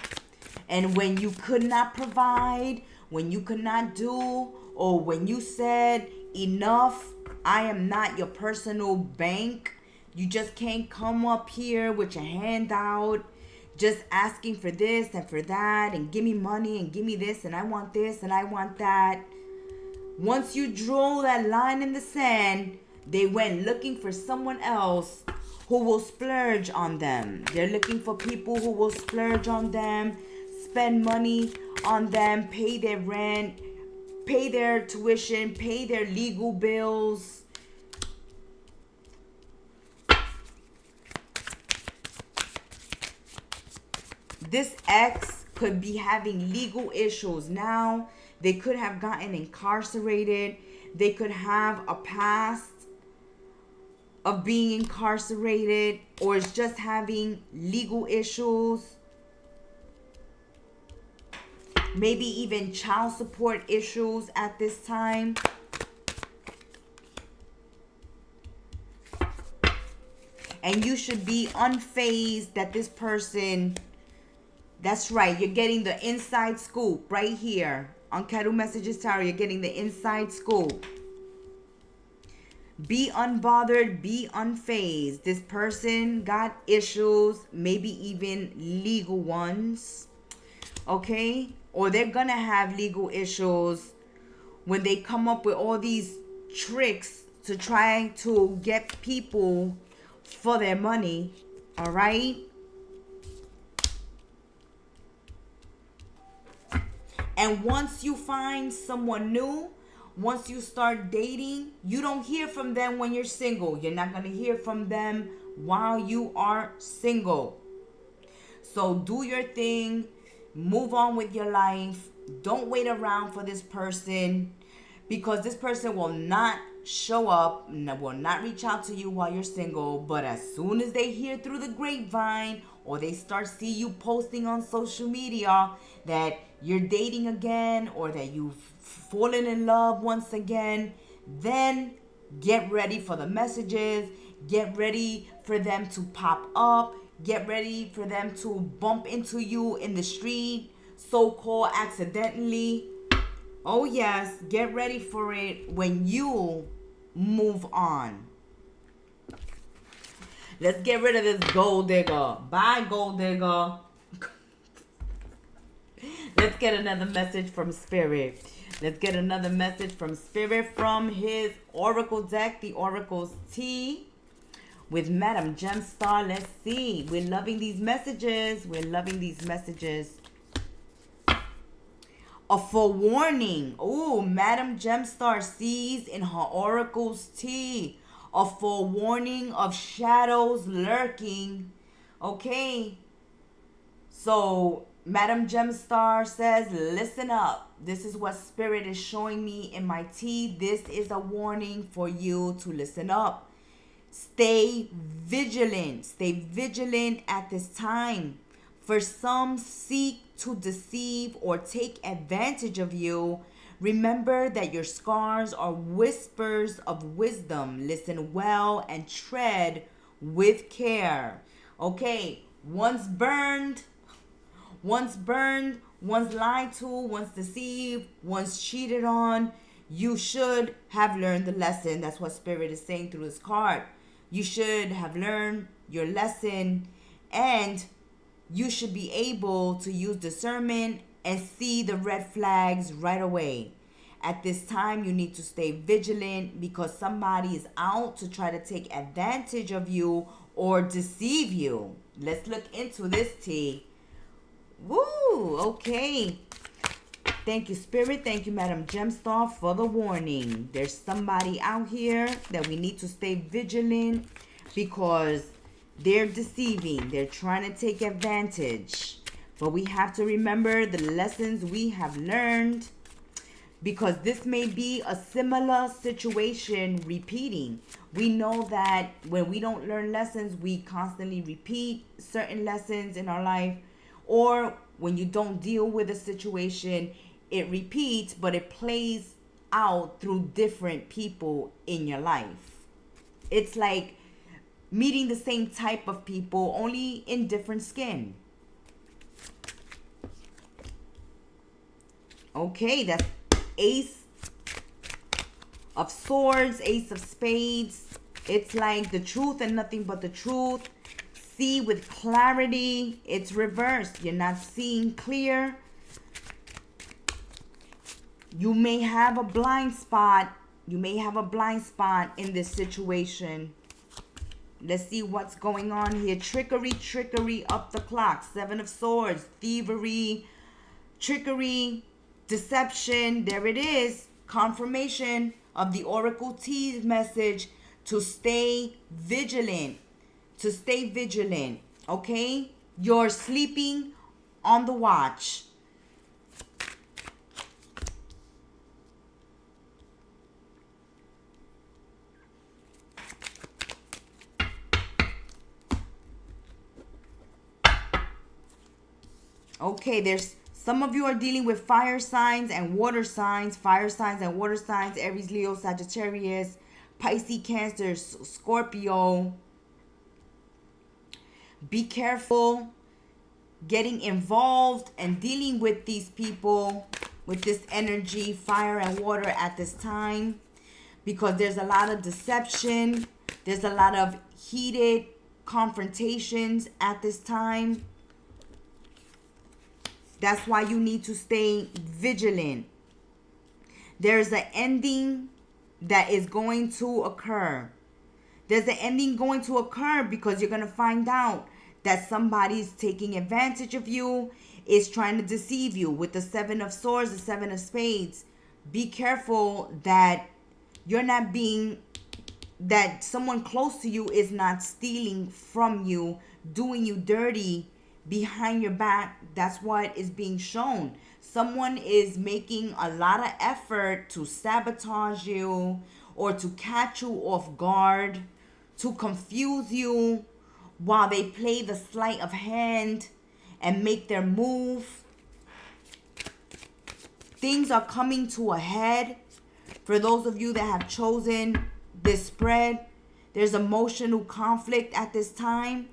And when you could not provide, when you could not do, or when you said, enough, I am not your personal bank, you just can't come up here with your hand out, just asking for this and for that, and give me money and give me this, and I want this and I want that. Once you draw that line in the sand, they went looking for someone else who will splurge on them. They're looking for people who will splurge on them, spend money on them, pay their rent, pay their tuition, pay their legal bills. This ex could be having legal issues now. They could have gotten incarcerated. They could have a past of being incarcerated, or is just having legal issues. Maybe even child support issues at this time. And you should be unfazed that this person, that's right, you're getting the inside scoop right here. On Kettle Messages Tarot, you're getting the inside scoop. Be unbothered, be unfazed. This person got issues, maybe even legal ones. Okay? Or they're gonna have legal issues when they come up with all these tricks to try to get people for their money. Alright? And once you find someone new, once you start dating, you don't hear from them when you're single. You're not going to hear from them while you are single. So do your thing. Move on with your life. Don't wait around for this person, because this person will not show up, will not reach out to you while you're single. But as soon as they hear through the grapevine, or they start see you posting on social media that you're dating again, or that you've fallen in love once again, then get ready for the messages. Get ready for them to pop up. Get ready for them to bump into you in the street, so-called accidentally. Oh yes, get ready for it when you move on. Let's get rid of this gold digger. Bye, gold digger. Let's get another message from Spirit. Let's get another message from Spirit from his Oracle deck, the Oracle's Tea, with Madam Gemstar. Let's see. We're loving these messages. We're loving these messages. A forewarning. Oh, Madam Gemstar sees in her Oracle's Tea a forewarning of shadows lurking. Okay. So, Madam Gemstar says, listen up. This is what Spirit is showing me in my tea. This is a warning for you to listen up. Stay vigilant. Stay vigilant at this time. For some seek to deceive or take advantage of you. Remember that your scars are whispers of wisdom. Listen well and tread with care. Okay, once burned, once lied to, once deceived, once cheated on, you should have learned the lesson. That's what Spirit is saying through this card. You should have learned your lesson, and you should be able to use discernment and see the red flags right away. At this time, you need to stay vigilant, because somebody is out to try to take advantage of you or deceive you. Let's look into this tea. Woo! Okay. Thank you, Spirit. Thank you, Madam Gemstar, for the warning. There's somebody out here that we need to stay vigilant, because they're deceiving. They're trying to take advantage. But we have to remember the lessons we have learned, because this may be a similar situation repeating. We know that when we don't learn lessons, we constantly repeat certain lessons in our life. Or when you don't deal with a situation, it repeats, but it plays out through different people in your life. It's like meeting the same type of people, only in different skin. Okay, that's Ace of Swords, Ace of Spades. It's like the truth and nothing but the truth. See with clarity. It's reversed. You're not seeing clear. You may have a blind spot. You may have a blind spot in this situation. Let's see what's going on here. Trickery up the clock. Seven of Swords, thievery, trickery, deception. There it is. Confirmation of the Oracle Tea message to stay vigilant. To stay vigilant. Okay? You're sleeping on the watch. Okay, there's some of you are dealing with fire signs and water signs. Fire signs and water signs. Aries, Leo, Sagittarius, Pisces, Cancer, Scorpio. Be careful getting involved and dealing with these people, with this energy, fire and water at this time. Because there's a lot of deception. There's a lot of heated confrontations at this time. That's why you need to stay vigilant. There's an ending that is going to occur. There's an ending going to occur because you're going to find out that somebody's taking advantage of you, is trying to deceive you with the Seven of Swords, the Seven of Spades, Be careful that you're not being, that someone close to you is not stealing from you, doing you dirty behind your back. That's what is being shown. Someone is making a lot of effort to sabotage you or to catch you off guard, to confuse you while they play the sleight of hand and make their move. Things are coming to a head. For those of you that have chosen this spread, there's emotional conflict at this time.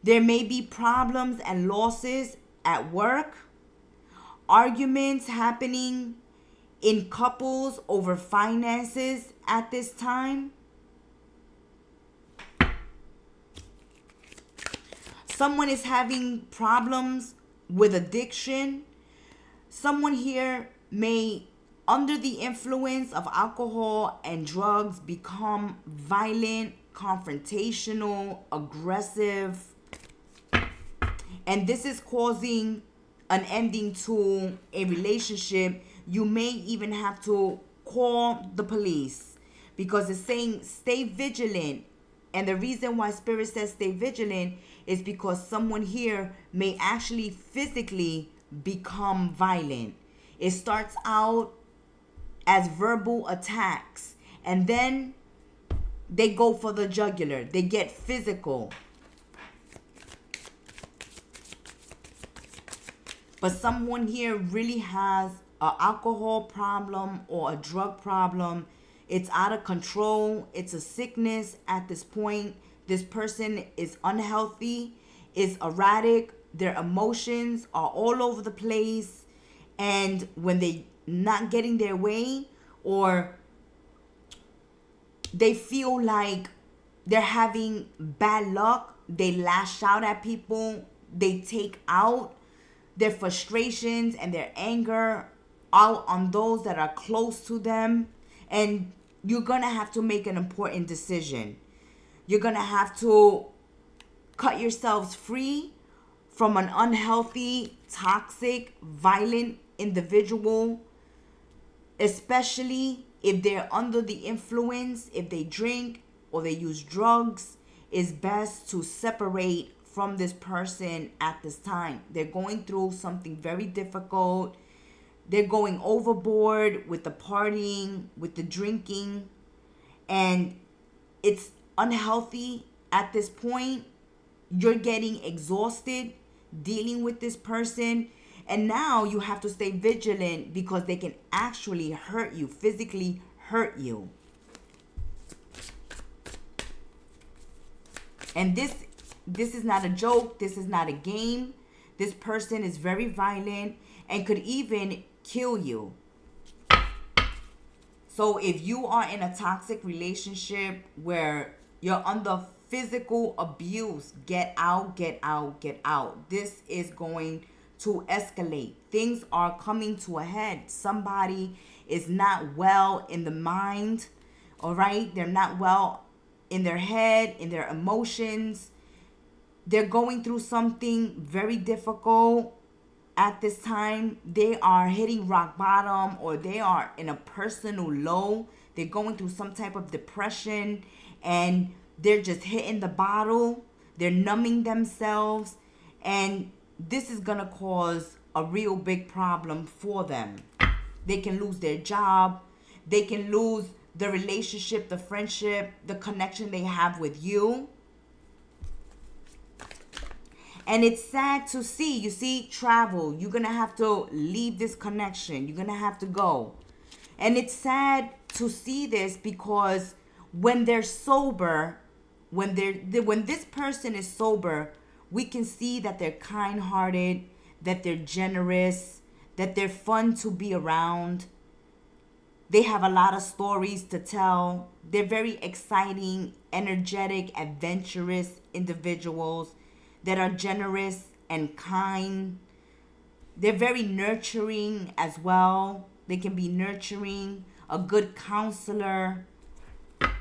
There may be problems and losses at work, arguments happening in couples over finances at this time. Someone is having problems with addiction. Someone here may, under the influence of alcohol and drugs, become violent, confrontational, aggressive. And this is causing an ending to a relationship. You may even have to call the police because it's saying stay vigilant. And the reason why Spirit says stay vigilant is because someone here may actually physically become violent. It starts out as verbal attacks, and then they go for the jugular. They get physical. But someone here really has an alcohol problem or a drug problem. It's out of control. It's a sickness at this point. This person is unhealthy, is erratic. Their emotions are all over the place. And when they not getting their way, or they feel like they're having bad luck, they lash out at people. They take out their frustrations and their anger out on those that are close to them. And you're gonna have to make an important decision. You're gonna have to cut yourselves free from an unhealthy, toxic, violent individual, especially if they're under the influence, if they drink or they use drugs. It's best to separate from this person at this time. They're going through something very difficult. They're going overboard with the partying, with the drinking, and it's unhealthy at this point. You're getting exhausted dealing with this person, and now you have to stay vigilant because they can actually hurt you, physically hurt you. And this is not a joke. This is not a game. This person is very violent and could even kill you. So if you are in a toxic relationship where you're under physical abuse, get out, get out, get out. This is going to escalate. Things are coming to a head. Somebody is not well in the mind, all right? They're not well in their head, in their emotions. They're going through something very difficult at this time. They are hitting rock bottom, or they are in a personal low. They're going through some type of depression, and they're just hitting the bottle. They're numbing themselves, and this is going to cause a real big problem for them. They can lose their job. They can lose the relationship, the friendship, the connection they have with you. And it's sad to see. You see, travel. You're going to have to leave this connection. You're going to have to go. And it's sad to see this because when they're sober, when this person is sober, we can see that they're kind-hearted, that they're generous, that they're fun to be around. They have a lot of stories to tell. They're very exciting, energetic, adventurous individuals that are generous and kind. They're very nurturing as well. They can be nurturing, a good counselor.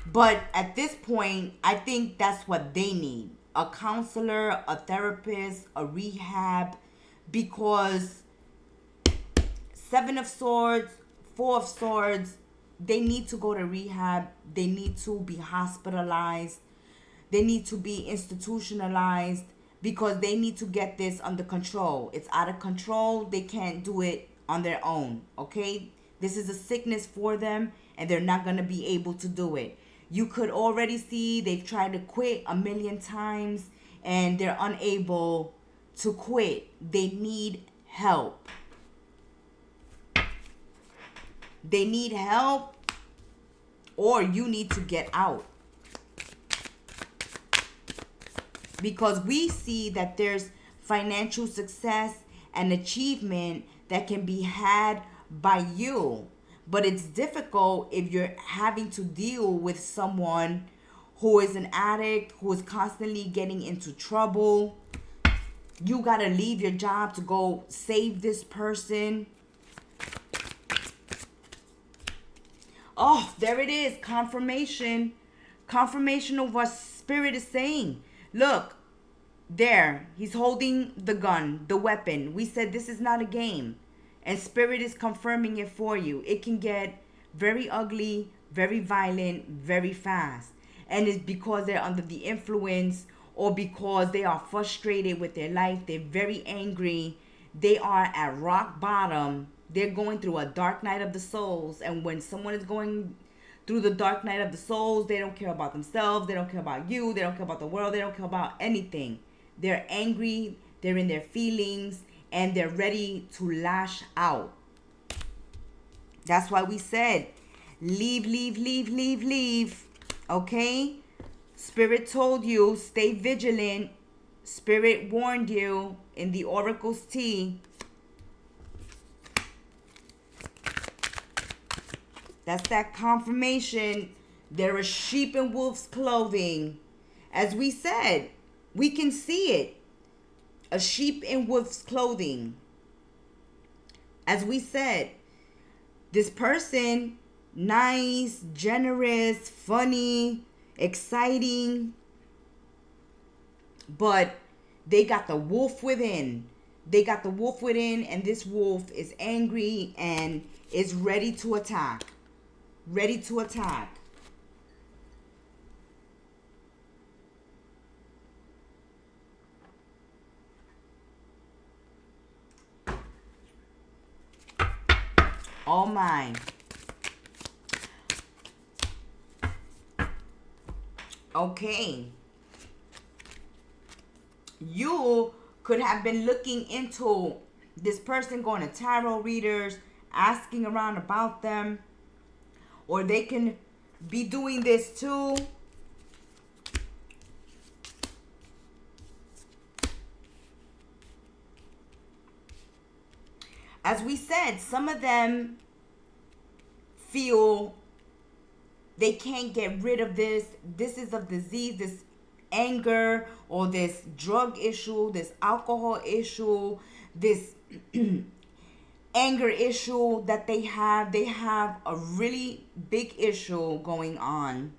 But at this point, I think that's what they need. A counselor, a therapist, a rehab. Because Seven of Swords, Four of Swords, they need to go to rehab. They need to be hospitalized. They need to be institutionalized because they need to get this under control. It's out of control. They can't do it on their own, okay? This is a sickness for them, and they're not going to be able to do it. You could already see they've tried to quit a million times, and they're unable to quit. They need help. They need help, or you need to get out. Because we see that there's financial success and achievement that can be had by you. But it's difficult if you're having to deal with someone who is an addict, who is constantly getting into trouble. You got to leave your job to go save this person. Oh, there it is. Confirmation. Confirmation of what Spirit is saying. Look, there. He's holding the gun, the weapon. We said this is not a game. And Spirit is confirming it for you. It can get very ugly, very violent, very fast. And it's because they're under the influence, or because they are frustrated with their life. They're very angry. They are at rock bottom. They're going through a dark night of the souls. And when someone is going through the dark night of the souls, they don't care about themselves. They don't care about you. They don't care about the world. They don't care about anything. They're angry. They're in their feelings. And they're ready to lash out. That's why we said, leave, leave, leave, leave, leave. Okay? Spirit told you, stay vigilant. Spirit warned you in the Oracle's tea. That's that confirmation. There are sheep in wolf's clothing. As we said, we can see it. A sheep in wolf's clothing. As we said, this person, nice, generous, funny, exciting, but they got the wolf within. They got the wolf within, and this wolf is angry and is ready to attack. Ready to attack. All mine. Okay. You could have been looking into this person, going to tarot readers, asking around about them. Or they can be doing this too. As we said, some of them feel they can't get rid of this. This is a disease, this anger, or this drug issue, this alcohol issue, this anger issue that they have. They have a really big issue going on.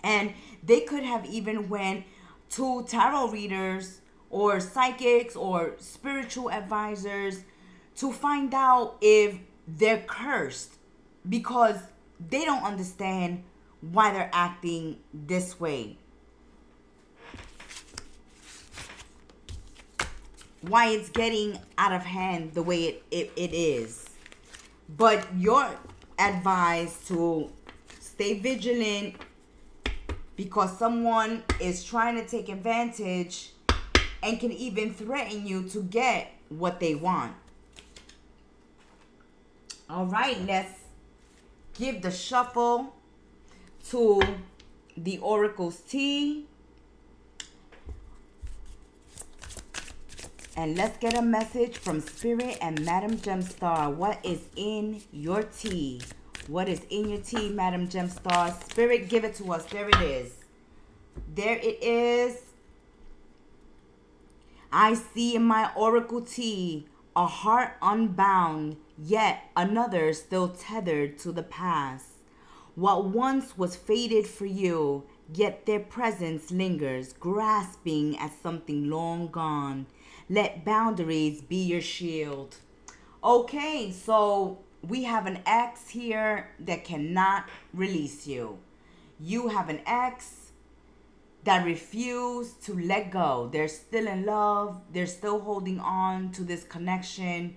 And they could have even went to tarot readers or psychics or spiritual advisors to find out if they're cursed, because they don't understand why they're acting this way. Why it's getting out of hand the way it is. But you're advised to stay vigilant, because someone is trying to take advantage and can even threaten you to get what they want. All right, let's give the shuffle to the Oracle's tea. And let's get a message from Spirit and Madam Gemstar. What is in your tea? What is in your tea, Madam Gemstar? Spirit, give it to us. There it is. There it is. I see in my Oracle tea a heart unbound, yet another still tethered to the past. What once was fated for you, yet their presence lingers, grasping at something long gone. Let boundaries be your shield. Okay, so we have an ex here that cannot release you. You have an ex that refused to let go. They're still in love. They're still holding on to this connection.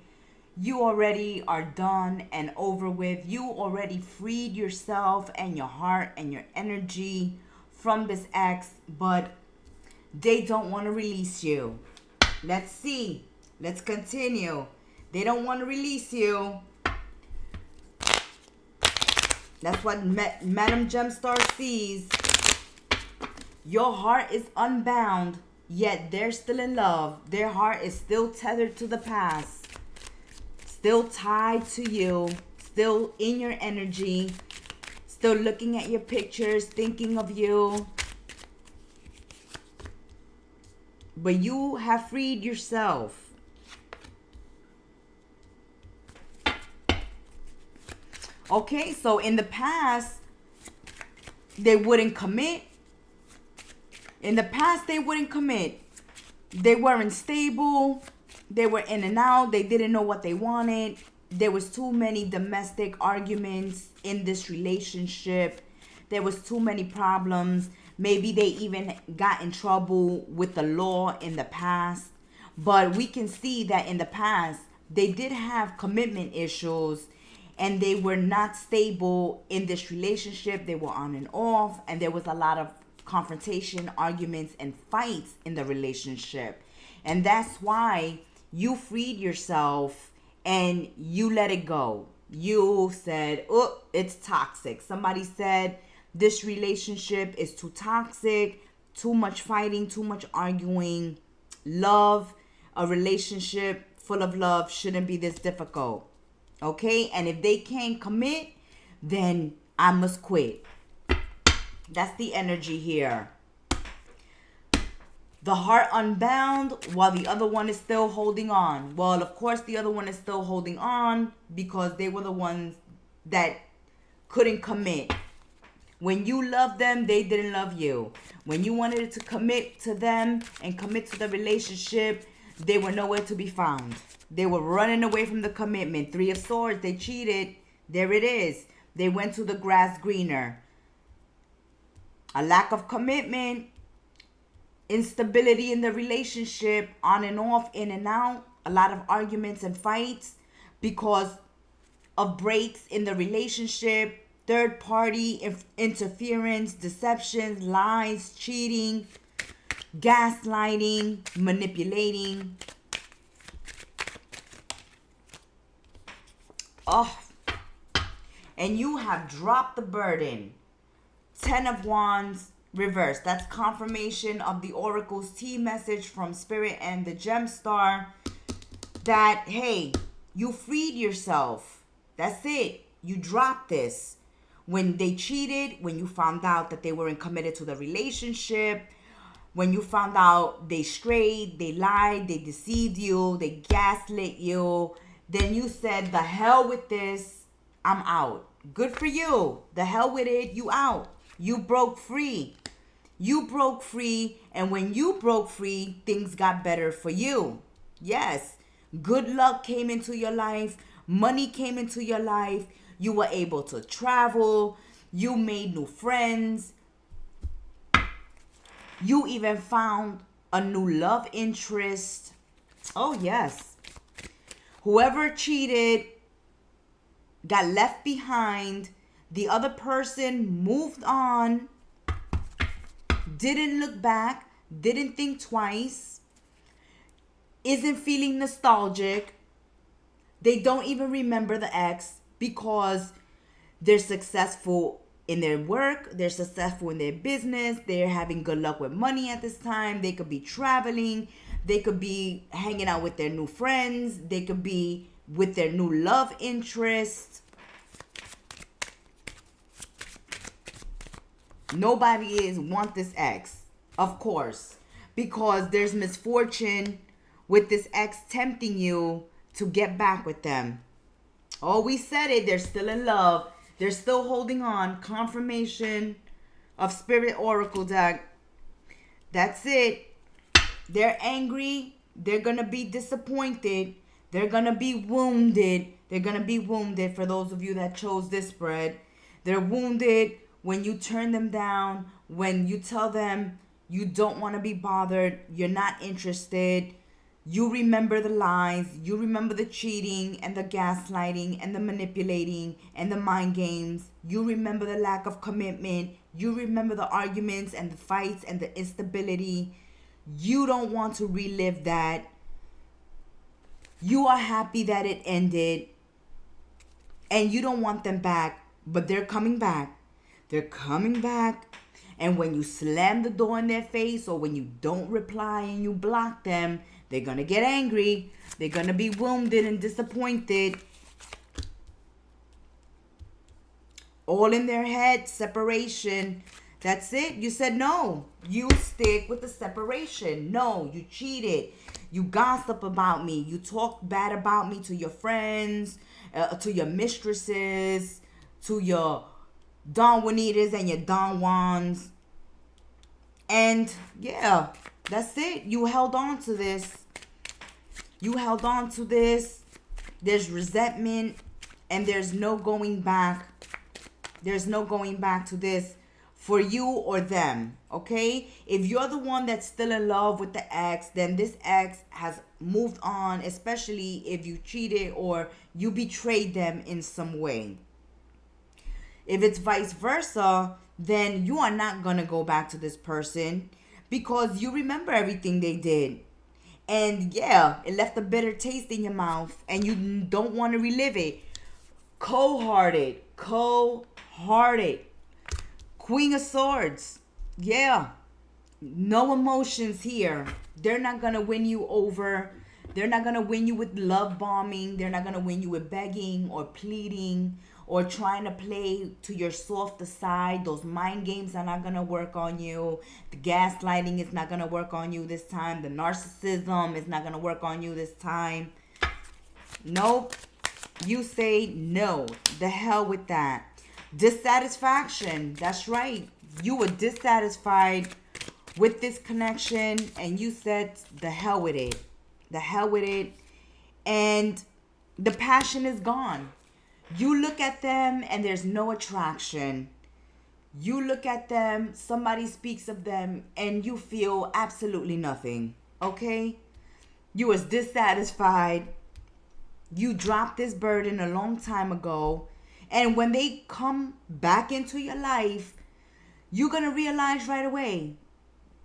You already are done and over with. You already freed yourself and your heart and your energy from this ex, but they don't want to release you. Let's see. Let's continue. They don't want to release you. That's what Madam Gemstar sees. Your heart is unbound, yet they're still in love. Their heart is still tethered to the past. Still tied to you. Still in your energy. Still looking at your pictures, thinking of you. But you have freed yourself. Okay, so in the past, they wouldn't commit. In the past, they wouldn't commit. They weren't stable. They were in and out. They didn't know what they wanted. There was too many domestic arguments in this relationship. There was too many problems. Maybe they even got in trouble with the law in the past. But we can see that in the past, they did have commitment issues and they were not stable in this relationship. They were on and off, and there was a lot of confrontation, arguments, and fights in the relationship. And that's why you freed yourself and you let it go. You said, oh, it's toxic. Somebody said this relationship is too toxic, too much fighting, too much arguing. Love, a relationship full of love shouldn't be this difficult. Okay? And if they can't commit, then I must quit. That's the energy here. The heart unbound while the other one is still holding on. Well, of course, the other one is still holding on because they were the ones that couldn't commit. When you loved them, they didn't love you. When you wanted to commit to them and commit to the relationship, they were nowhere to be found. They were running away from the commitment. 3 of Swords, they cheated. There it is. They went to the grass greener. A lack of commitment, instability in the relationship, on and off, in and out, a lot of arguments and fights because of breaks in the relationship, third party interference, deceptions, lies, cheating, gaslighting, manipulating. Oh, and you have dropped the burden. 10 of Wands reversed. That's confirmation of the Oracle's T message from Spirit and the Gemstar that, hey, you freed yourself. That's it. You dropped this. When they cheated, when you found out that they weren't committed to the relationship, when you found out they strayed, they lied, they deceived you, they gaslit you, then you said, the hell with this, I'm out. Good for you. The hell with it, you out. You broke free. You broke free, and when you broke free, things got better for you. Yes, good luck came into your life. Money came into your life. You were able to travel. You made new friends. You even found a new love interest. Oh, yes. Whoever cheated got left behind. The other person moved on. Didn't look back. Didn't think twice. Isn't feeling nostalgic. They don't even remember the ex because they're successful in their work. They're successful in their business. They're having good luck with money at this time. They could be traveling. They could be hanging out with their new friends. They could be with their new love interest. Nobody want this ex, of course, because there's misfortune with this ex tempting you to get back with them. Oh, we said it. They're still in love. They're still holding on. Confirmation of Spirit Oracle deck. That's it. They're angry. They're going to be disappointed. They're going to be wounded. They're going to be wounded. For those of you that chose this spread, they're wounded when you turn them down, when you tell them you don't want to be bothered, you're not interested. You remember the lies, you remember the cheating and the gaslighting and the manipulating and the mind games. You remember the lack of commitment. You remember the arguments and the fights and the instability. You don't want to relive that. You are happy that it ended. And you don't want them back, but they're coming back. They're coming back. And when you slam the door in their face, or when you don't reply and you block them, they're going to get angry. They're going to be wounded and disappointed. All in their head, separation. That's it. You said no. You stick with the separation. No, you cheated. You gossip about me. You talk bad about me to your friends, to your mistresses, to your Don Juanitas and your Don Juans. And yeah, that's it. You held on to this. You held on to this. There's resentment and there's no going back. There's no going back to this for you or them, okay? If you're the one that's still in love with the ex, then this ex has moved on, especially if you cheated or you betrayed them in some way. If it's vice versa, then you are not going to go back to this person because you remember everything they did. And yeah, it left a bitter taste in your mouth and you don't want to relive it. Cold-hearted. Queen of Swords. Yeah. No emotions here. They're not going to win you over. They're not going to win you with love bombing. They're not going to win you with begging or pleading or trying to play to your softer side. Those mind games are not going to work on you. The gaslighting is not going to work on you this time. The narcissism is not going to work on you this time. Nope. You say no. The hell with that. Dissatisfaction. That's right. You were dissatisfied with this connection and you said the hell with it. The hell with it. And the passion is gone. You look at them and there's no attraction. You look at them, somebody speaks of them, and you feel absolutely nothing. Okay? You was dissatisfied. You dropped this burden a long time ago. And when they come back into your life, you're going to realize right away,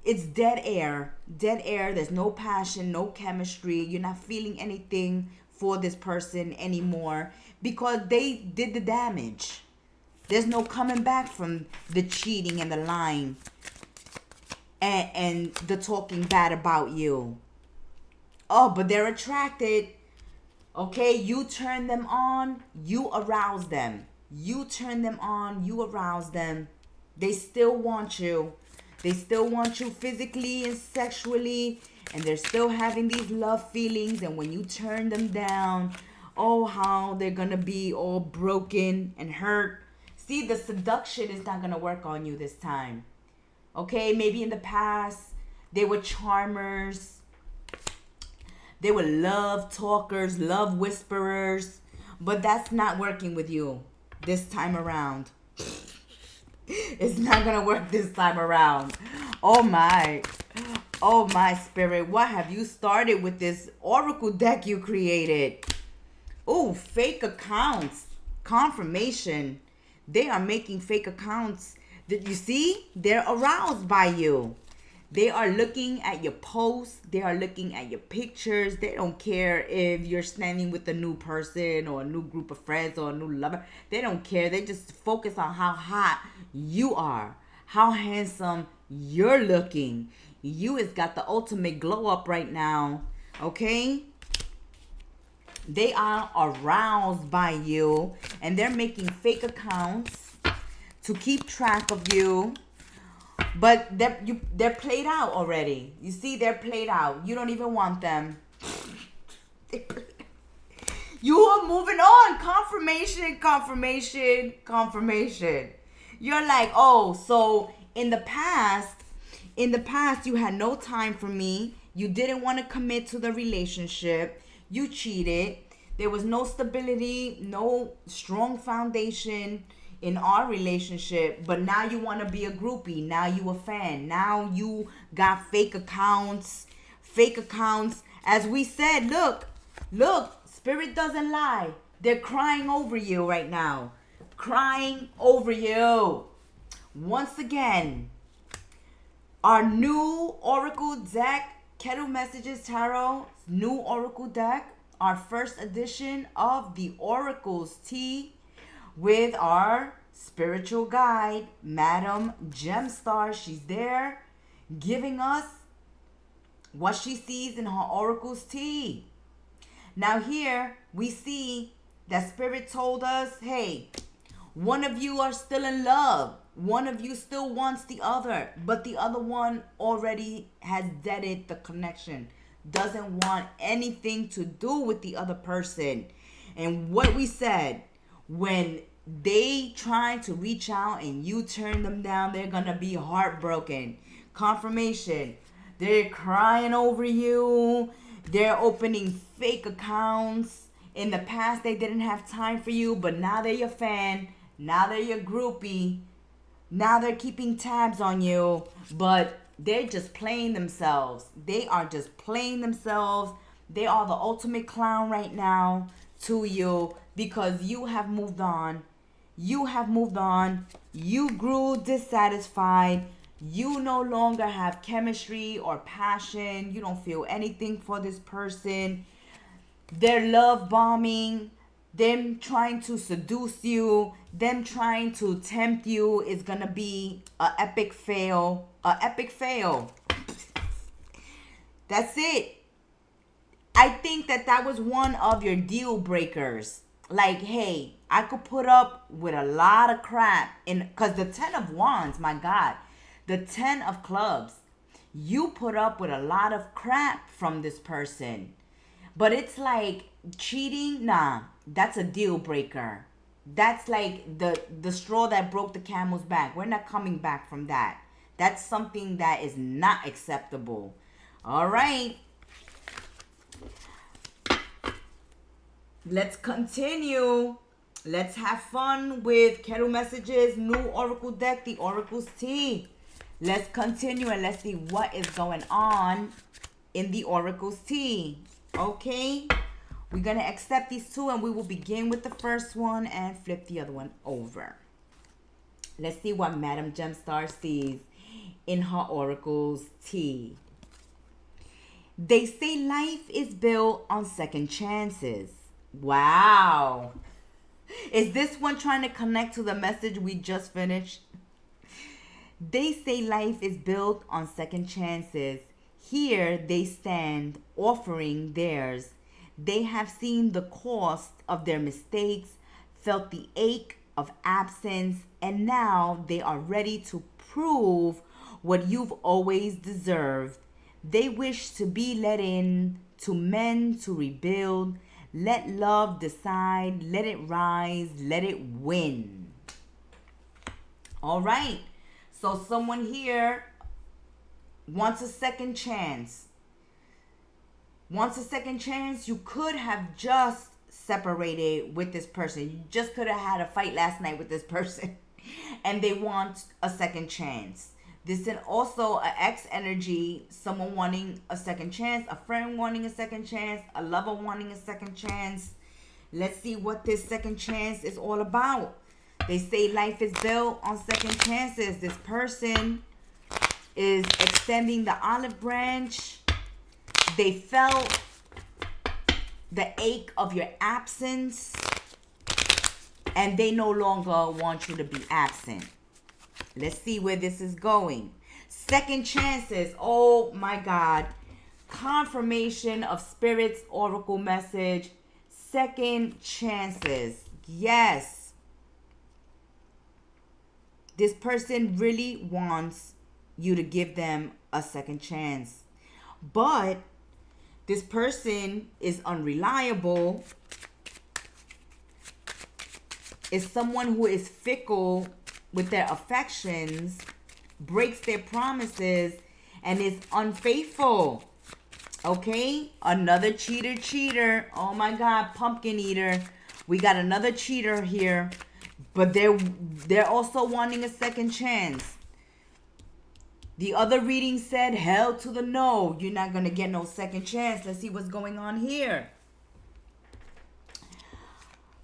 it's dead air. Dead air. There's no passion, no chemistry. You're not feeling anything for this person anymore because they did the damage. There's no coming back from the cheating and the lying and the talking bad about you. Oh, but they're attracted. Okay, you turn them on, you arouse them. You turn them on, you arouse them. They still want you. They still want you physically and sexually. And they're still having these love feelings. And when you turn them down, oh, how they're going to be all broken and hurt. See, the seduction is not going to work on you this time. Okay, maybe in the past, they were charmers. They were love talkers, love whisperers. But that's not working with you this time around. It's not going to work this time around. Oh my spirit. What have you started with this oracle deck you created? Oh, fake accounts. Confirmation. They are making fake accounts. Did you see? They're aroused by you. They are looking at your posts. They are looking at your pictures. They don't care if you're standing with a new person or a new group of friends or a new lover. They don't care. They just focus on how hot you are, how handsome you're looking. You has got the ultimate glow up right now. Okay? They are aroused by you and they're making fake accounts to keep track of you. But they're played out already. You see, they're played out. You don't even want them. You are moving on. Confirmation. You're like, oh, so in the past, you had no time for me. You didn't want to commit to the relationship. You cheated. There was no stability, no strong foundation in our relationship, but now you want to be a groupie. Now you a fan. Now you got fake accounts. Fake accounts. As we said, look, spirit doesn't lie. They're crying over you right now. Crying over you. Once again, our new Oracle deck, Kettle Messages Tarot, new Oracle deck, our first edition of the Oracle's Tea with our spiritual guide, Madam Gemstar. She's there giving us what she sees in her Oracle's Tea. Now here we see that Spirit told us, hey, one of you are still in love. One of you still wants the other, but the other one already has deaded the connection. Doesn't want anything to do with the other person. And what we said, when they try to reach out and you turn them down, they're gonna be heartbroken. Confirmation. They're crying over you. They're opening fake accounts. In the past, they didn't have time for you, but now they're your fan. Now they're your groupie. Now they're keeping tabs on you, but they're just playing themselves. They are just playing themselves. They are the ultimate clown right now to you because you have moved on. You have moved on. You grew dissatisfied. You no longer have chemistry or passion. You don't feel anything for this person. They're love bombing. Them trying to seduce you, them trying to tempt you is gonna be an epic fail. An epic fail. That's it. I think that was one of your deal breakers. Like, hey, I could put up with a lot of crap because the 10 of Wands, my God, the 10 of Clubs, you put up with a lot of crap from this person. But it's like cheating, nah, that's a deal breaker. That's like the straw that broke the camel's back. We're not coming back from that. That's something that is not acceptable. All right. Let's continue. Let's have fun with Kettle Messages, new Oracle deck, the Oracle's Tea. Let's continue and let's see what is going on in the Oracle's Tea. Okay, we're going to accept these two and we will begin with the first one and flip the other one over. Let's see what Madam Gemstar sees in her Oracle's Tea. They say life is built on second chances. Wow. Is this one trying to connect to the message we just finished? They say life is built on second chances. Here they stand offering theirs. They have seen the cost of their mistakes, felt the ache of absence, and now they are ready to prove what you've always deserved. They wish to be let in, to mend, to rebuild. Let love decide, let it rise, let it win. All right. So someone here wants a second chance. Wants a second chance. You could have just separated with this person. You just could have had a fight last night with this person. And they want a second chance. This is also an ex energy. Someone wanting a second chance. A friend wanting a second chance. A lover wanting a second chance. Let's see what this second chance is all about. They say life is built on second chances. This person is extending the olive branch. They felt the ache of your absence, and they no longer want you to be absent. Let's see where this is going. Second chances. Oh my God. Confirmation of Spirit's Oracle message. Second chances. Yes. This person really wants you to give them a second chance. But this person is unreliable. Is someone who is fickle with their affections, breaks their promises, and is unfaithful. Okay, another cheater. Oh my God, pumpkin eater. We got another cheater here, but they're also wanting a second chance. The other reading said, hell to the no. You're not going to get no second chance. Let's see what's going on here.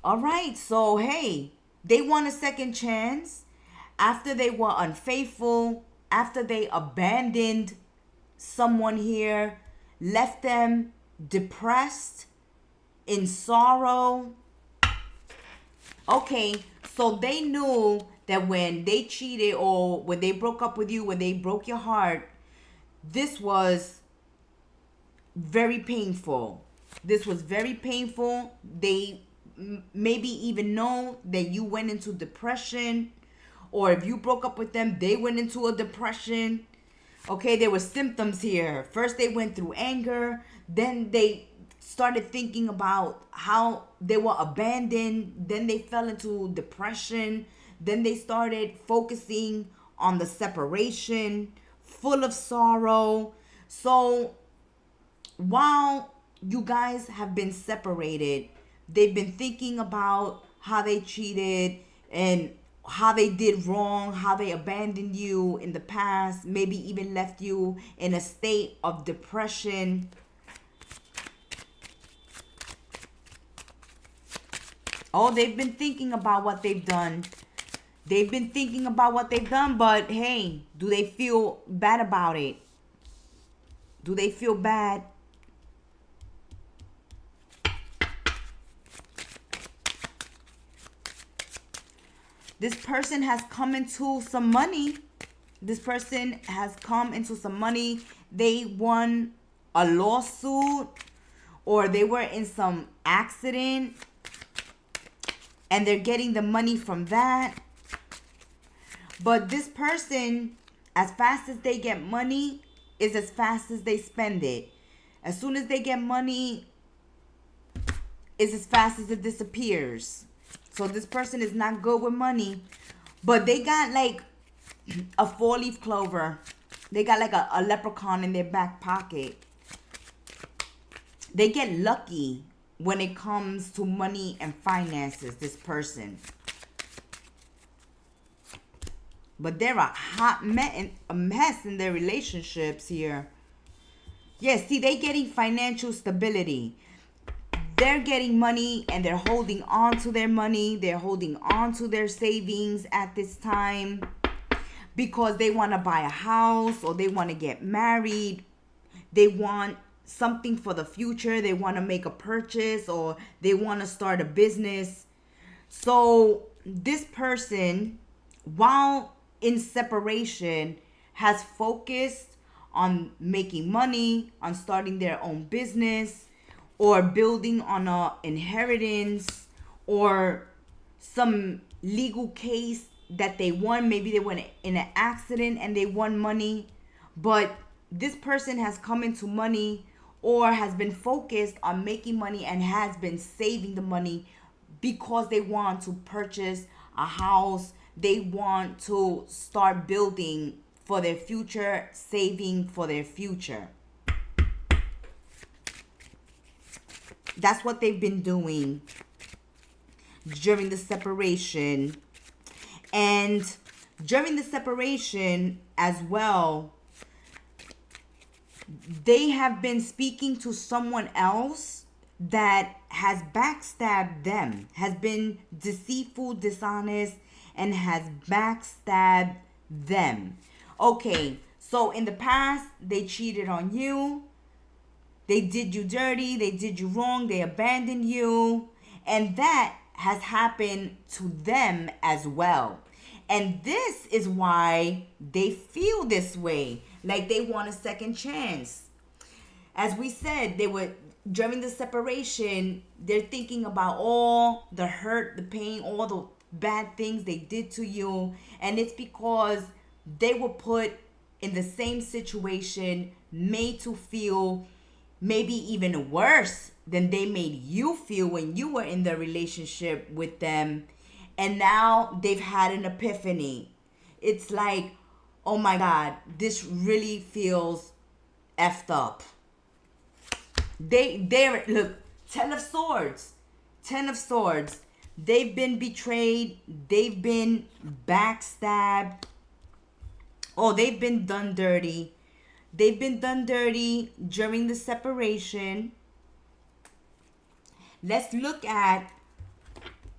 All right, so hey, they want a second chance after they were unfaithful, after they abandoned someone here, left them depressed, in sorrow. Okay, so they knew that when they cheated or when they broke up with you, when they broke your heart, this was very painful. This was very painful. They maybe even know that you went into depression, or if you broke up with them, they went into a depression. Okay, there were symptoms here. First, they went through anger. Then they started thinking about how they were abandoned. Then they fell into depression. Then they started focusing on the separation, full of sorrow. So while you guys have been separated, they've been thinking about how they cheated and how they did wrong, how they abandoned you in the past, maybe even left you in a state of depression. Oh, they've been thinking about what they've done. They've been thinking about what they've done, but hey, do they feel bad about it? Do they feel bad? This person has come into some money. This person has come into some money. They won a lawsuit, or they were in some accident and they're getting the money from that. But this person, as fast as they get money, is as fast as they spend it. As soon as they get money, is as fast as it disappears. So this person is not good with money, but they got like a 4-leaf clover. They got like a leprechaun in their back pocket. They get lucky when it comes to money and finances, this person. But they're a mess in their relationships here. Yes, see, they're getting financial stability. They're getting money and they're holding on to their money. They're holding on to their savings at this time because they want to buy a house or they want to get married. They want something for the future. They want to make a purchase or they want to start a business. So this person, while in separation, has focused on making money, on starting their own business, or building on a inheritance or some legal case that they won. Maybe they went in an accident and they won money. But this person has come into money or has been focused on making money and has been saving the money because they want to purchase a house. They want to start building for their future, saving for their future. That's what they've been doing during the separation. And during the separation as well, they have been speaking to someone else that has backstabbed them, has been deceitful, dishonest, and has backstabbed them. Okay, so in the past, they cheated on you. They did you dirty. They did you wrong. They abandoned you. And that has happened to them as well. And this is why they feel this way. Like they want a second chance. As we said, they were during the separation, they're thinking about all the hurt, the pain, all the bad things they did to you. And it's because they were put in the same situation, made to feel maybe even worse than they made you feel when you were in the relationship with them. And now they've had an epiphany. It's like, oh my God, this really feels effed up. They're, look, 10 of Swords. 10 of Swords. They've been betrayed. They've been backstabbed. Oh, they've been done dirty. They've been done dirty during the separation. Let's look at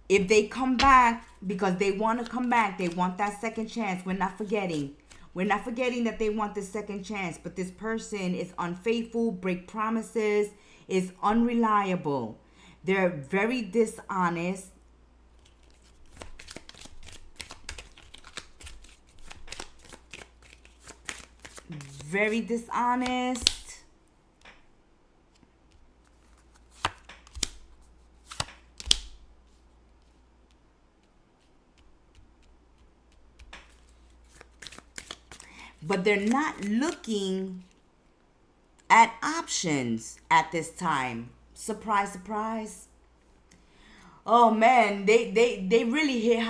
if they come back, because they want to come back. They want that second chance. We're not forgetting. We're not forgetting that they want the second chance. But this person is unfaithful, break promises, is unreliable. They're very dishonest. Very dishonest. But they're not looking at options at this time. Surprise, surprise. Oh man, they really hit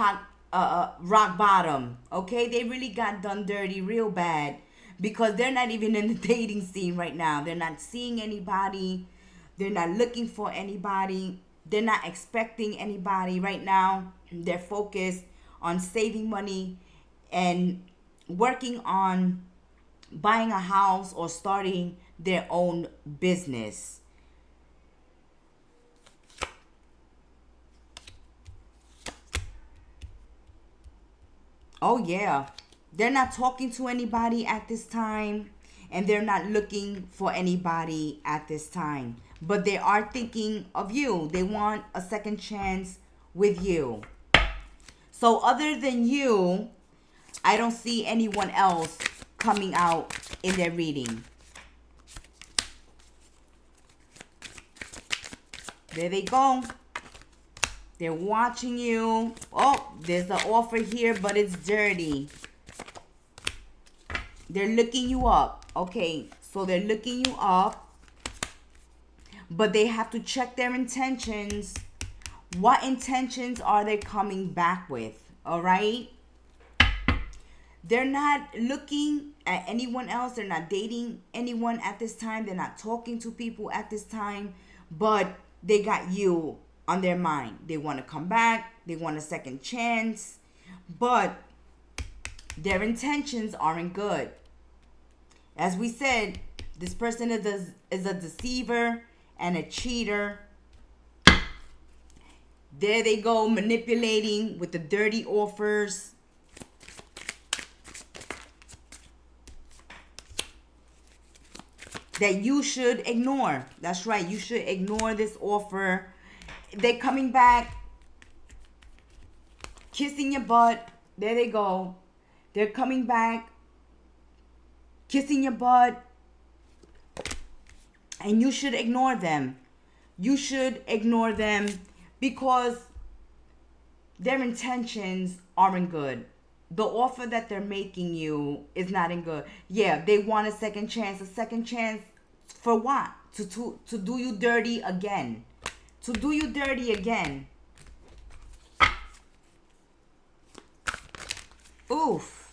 rock bottom. Okay, they really got done dirty real bad, because they're not even in the dating scene right now. They're not seeing anybody. They're not looking for anybody. They're not expecting anybody right now. They're focused on saving money and working on buying a house or starting their own business. Oh yeah, they're not talking to anybody at this time, and they're not looking for anybody at this time, but they are thinking of you. They want a second chance with you. So other than you, I don't see anyone else coming out in their reading. There they go. They're watching you. Oh, there's an offer here, but it's dirty. They're looking you up. Okay, so they're looking you up, but they have to check their intentions. What intentions are they coming back with? All right? They're not looking at anyone else. They're not dating anyone at this time. They're not talking to people at this time. But they got you on their mind. They want to come back. They want a second chance. But their intentions aren't good. As we said, this person is a deceiver and a cheater. There they go, manipulating with the dirty offers. That you should ignore. That's right. You should ignore this offer. They're coming back, kissing your butt. There they go. They're coming back, kissing your butt. And you should ignore them. You should ignore them because their intentions aren't good. The offer that they're making you is not in good. Yeah, they want a second chance. A second chance for what? To do you dirty again. To do you dirty again. Oof.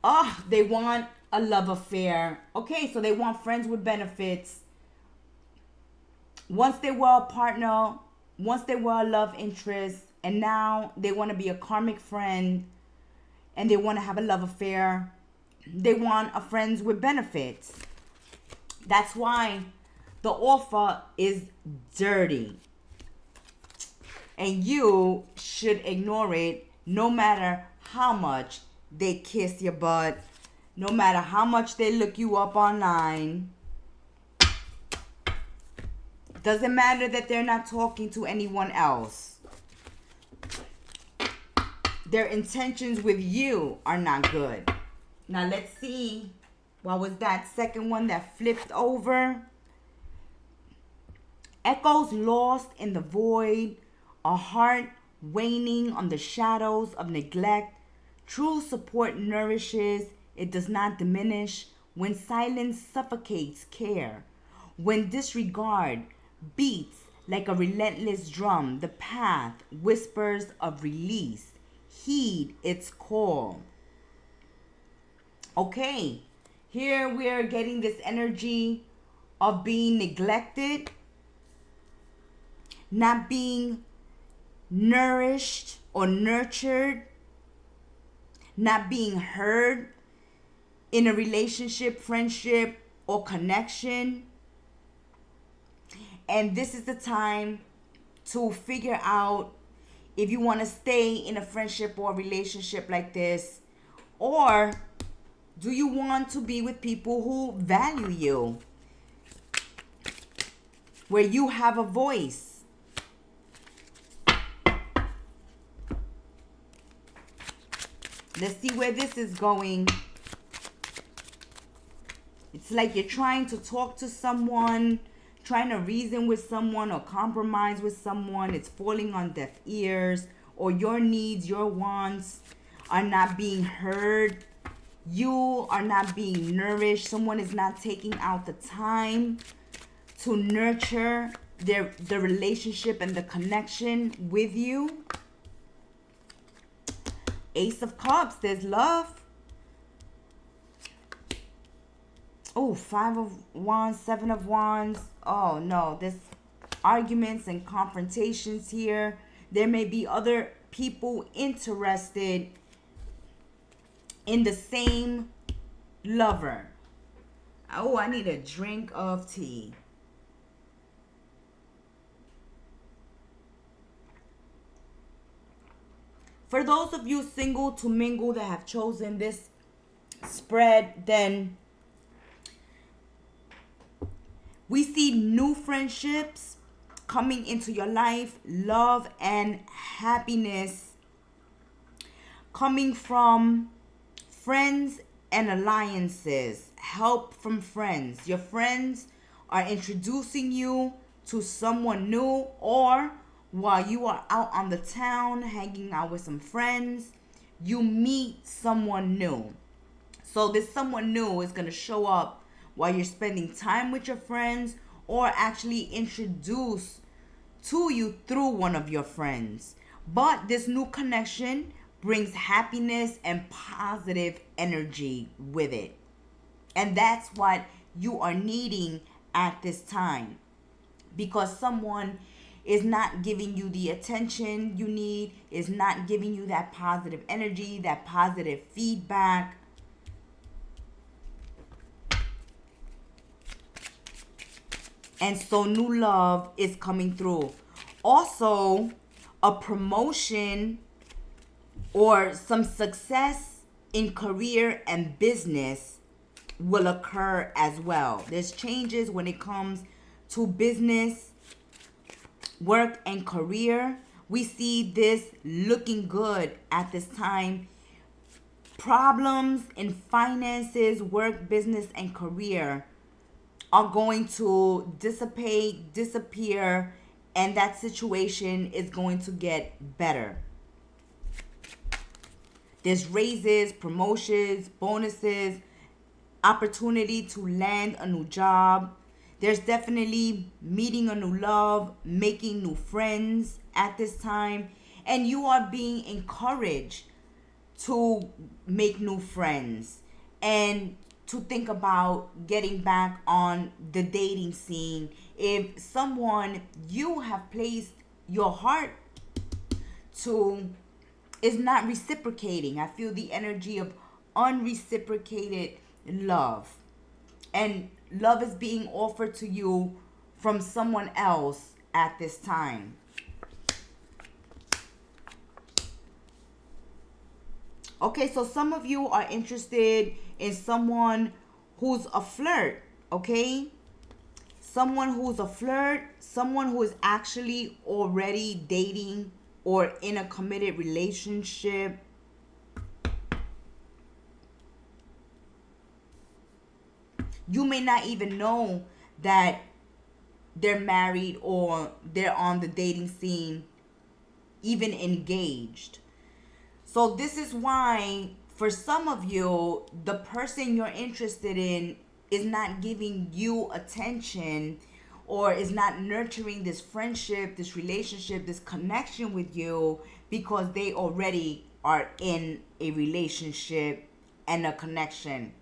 Oh, they want a love affair. Okay, so they want friends with benefits. Once they were a partner, once they were a love interest, and now they want to be a karmic friend, and they want to have a love affair. They want a friends with benefits. That's why the offer is dirty. And you should ignore it no matter how much they kiss your butt, no matter how much they look you up online. Doesn't matter that they're not talking to anyone else. Their intentions with you are not good. Now let's see. What was that second one that flipped over? Echoes lost in the void. A heart waning on the shadows of neglect. True support nourishes. It does not diminish. When silence suffocates care. When disregard beats like a relentless drum. The path whispers of release. Heed its call. Okay, here we are getting this energy of being neglected, not being nourished or nurtured, not being heard in a relationship, friendship, or connection. And this is the time to figure out if you want to stay in a friendship or relationship like this, or do you want to be with people who value you, where you have a voice. Let's see where this is going. It's like you're trying to talk to someone, trying to reason with someone or compromise with someone. It's falling on deaf ears, or your needs, your wants are not being heard. You are not being nourished. Someone is not taking out the time to nurture the relationship and the connection with you. Ace of Cups, there's love. Oh, 5 of Wands, 7 of Wands. Oh no, there's arguments and confrontations here. There may be other people interested in the same lover. Oh, I need a drink of tea. For those of you single to mingle that have chosen this spread, then we see new friendships coming into your life, love and happiness coming from friends and alliances, help from friends. Your friends are introducing you to someone new, or while you are out on the town hanging out with some friends, you meet someone new. So this someone new is going to show up while you're spending time with your friends, or actually introduce to you through one of your friends. But this new connection brings happiness and positive energy with it. And that's what you are needing at this time, because someone is not giving you the attention you need, is not giving you that positive energy, that positive feedback. And so new love is coming through. Also, a promotion or some success in career and business will occur as well. There's changes when it comes to business, work, and career. We see this looking good at this time. Problems in finances, work, business, and career are going to dissipate, disappear, and that situation is going to get better. There's raises, promotions, bonuses, opportunity to land a new job. There's definitely meeting a new love, making new friends at this time. And you are being encouraged to make new friends and to think about getting back on the dating scene. If someone you have placed your heart to is not reciprocating, I feel the energy of unreciprocated love. And love is being offered to you from someone else at this time. Okay, so some of you are interested in someone who's a flirt, okay? Someone who's a flirt, someone who is actually already dating or in a committed relationship. You may not even know that they're married or they're on the dating scene, even engaged. So this is why, for some of you, the person you're interested in is not giving you attention or is not nurturing this friendship, this relationship, this connection with you, because they already are in a relationship and a connection.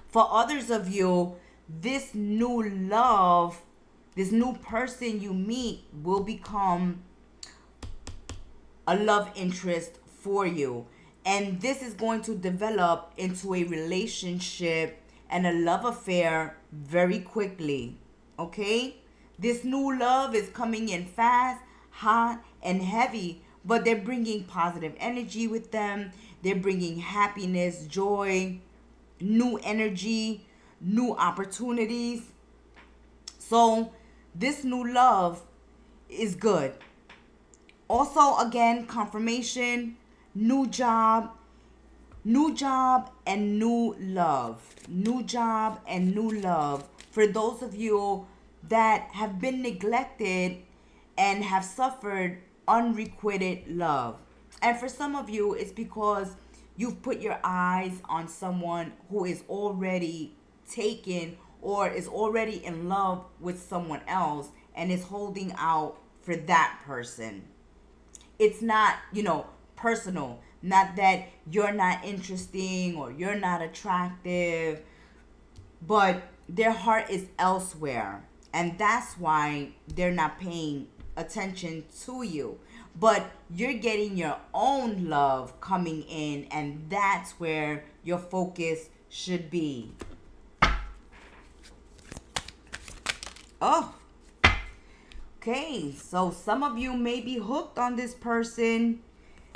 For others of you, this new love, this new person you meet will become a love interest for you. And this is going to develop into a relationship and a love affair very quickly. Okay? This new love is coming in fast, hot, and heavy, but they're bringing positive energy with them. They're bringing happiness, joy, new energy, new opportunities. So, this new love is good. Also, again, confirmation, new job and new love. New job and new love. For those of you that have been neglected and have suffered unrequited love. And for some of you, it's because you've put your eyes on someone who is already taken or is already in love with someone else and is holding out for that person. It's not, personal. Not that you're not interesting or you're not attractive, but their heart is elsewhere. And that's why they're not paying attention to you. But you're getting your own love coming in, and that's where your focus should be. Oh, okay. So some of you may be hooked on this person,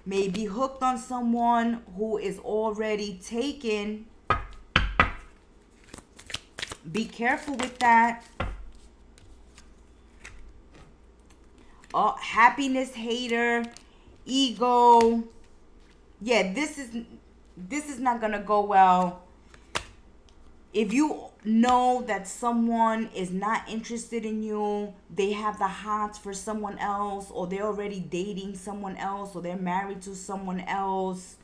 may be hooked on someone who is already taken. Be careful with that. Oh, happiness hater, ego. Yeah, this is not gonna go well. If you know that someone is not interested in you, they have the hots for someone else, or they're already dating someone else, or they're married to someone else,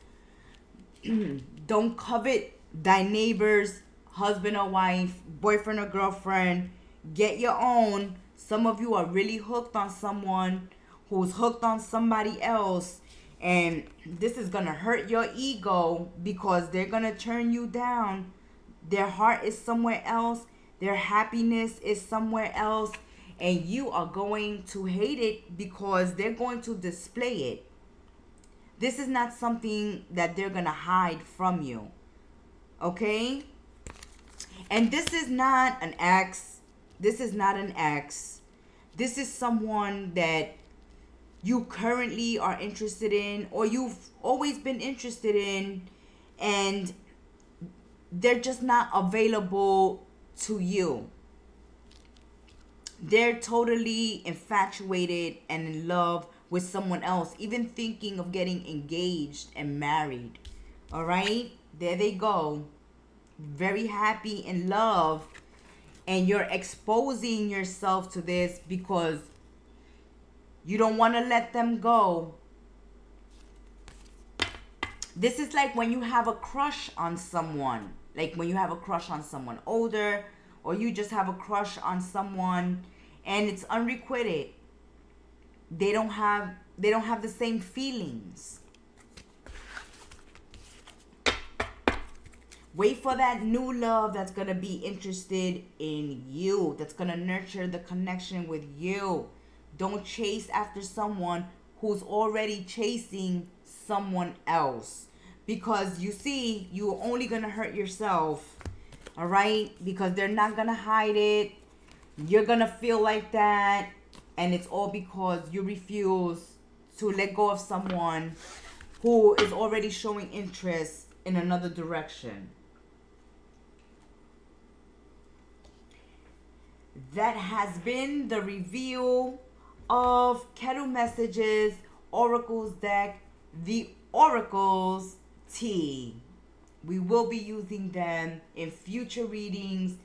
don't covet thy neighbor's husband or wife, boyfriend or girlfriend. Get your own. Some of you are really hooked on someone who's hooked on somebody else, and this is gonna hurt your ego because they're gonna turn you down. Their heart is somewhere else, their happiness is somewhere else, and you are going to hate it because they're going to display it. This is not something that they're gonna hide from you. Okay? And this is not an ex. This is not an ex. This is someone that you currently are interested in, or you've always been interested in, and they're just not available to you. They're totally infatuated and in love with someone else, even thinking of getting engaged and married. All right? There they go. Very happy in love. And you're exposing yourself to this because you don't want to let them go. This is like when you have a crush on someone. Like when you have a crush on someone older, or you just have a crush on someone and it's unrequited. They don't have the same feelings. Wait for that new love that's going to be interested in you, that's going to nurture the connection with you. Don't chase after someone who's already chasing someone else. Because you see, you're only going to hurt yourself. All right? Because they're not going to hide it. You're going to feel like that. And it's all because you refuse to let go of someone who is already showing interest in another direction. That has been the review of Kettle Messages Oracles deck, the Oracles Tea. We will be using them in future readings.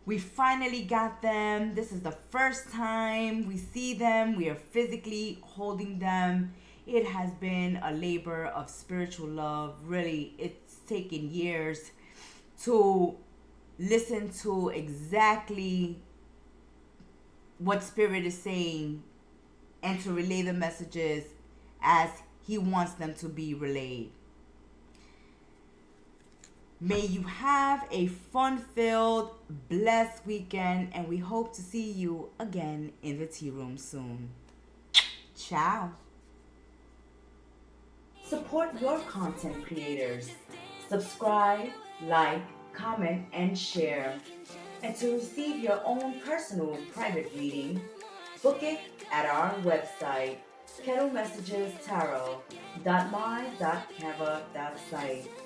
We finally got them. This is the first time we see them. We are physically holding them. It has been a labor of spiritual love. Really, it's taken years to listen to exactly what Spirit is saying and to relay the messages as He wants them to be relayed. May you have a fun-filled, blessed weekend, and we hope to see you again in the tea room soon. Ciao. Support your content creators. Subscribe, like, comment, and share. And to receive your own personal private reading, book it at our website, kettlemessagestarot.my.canva.site.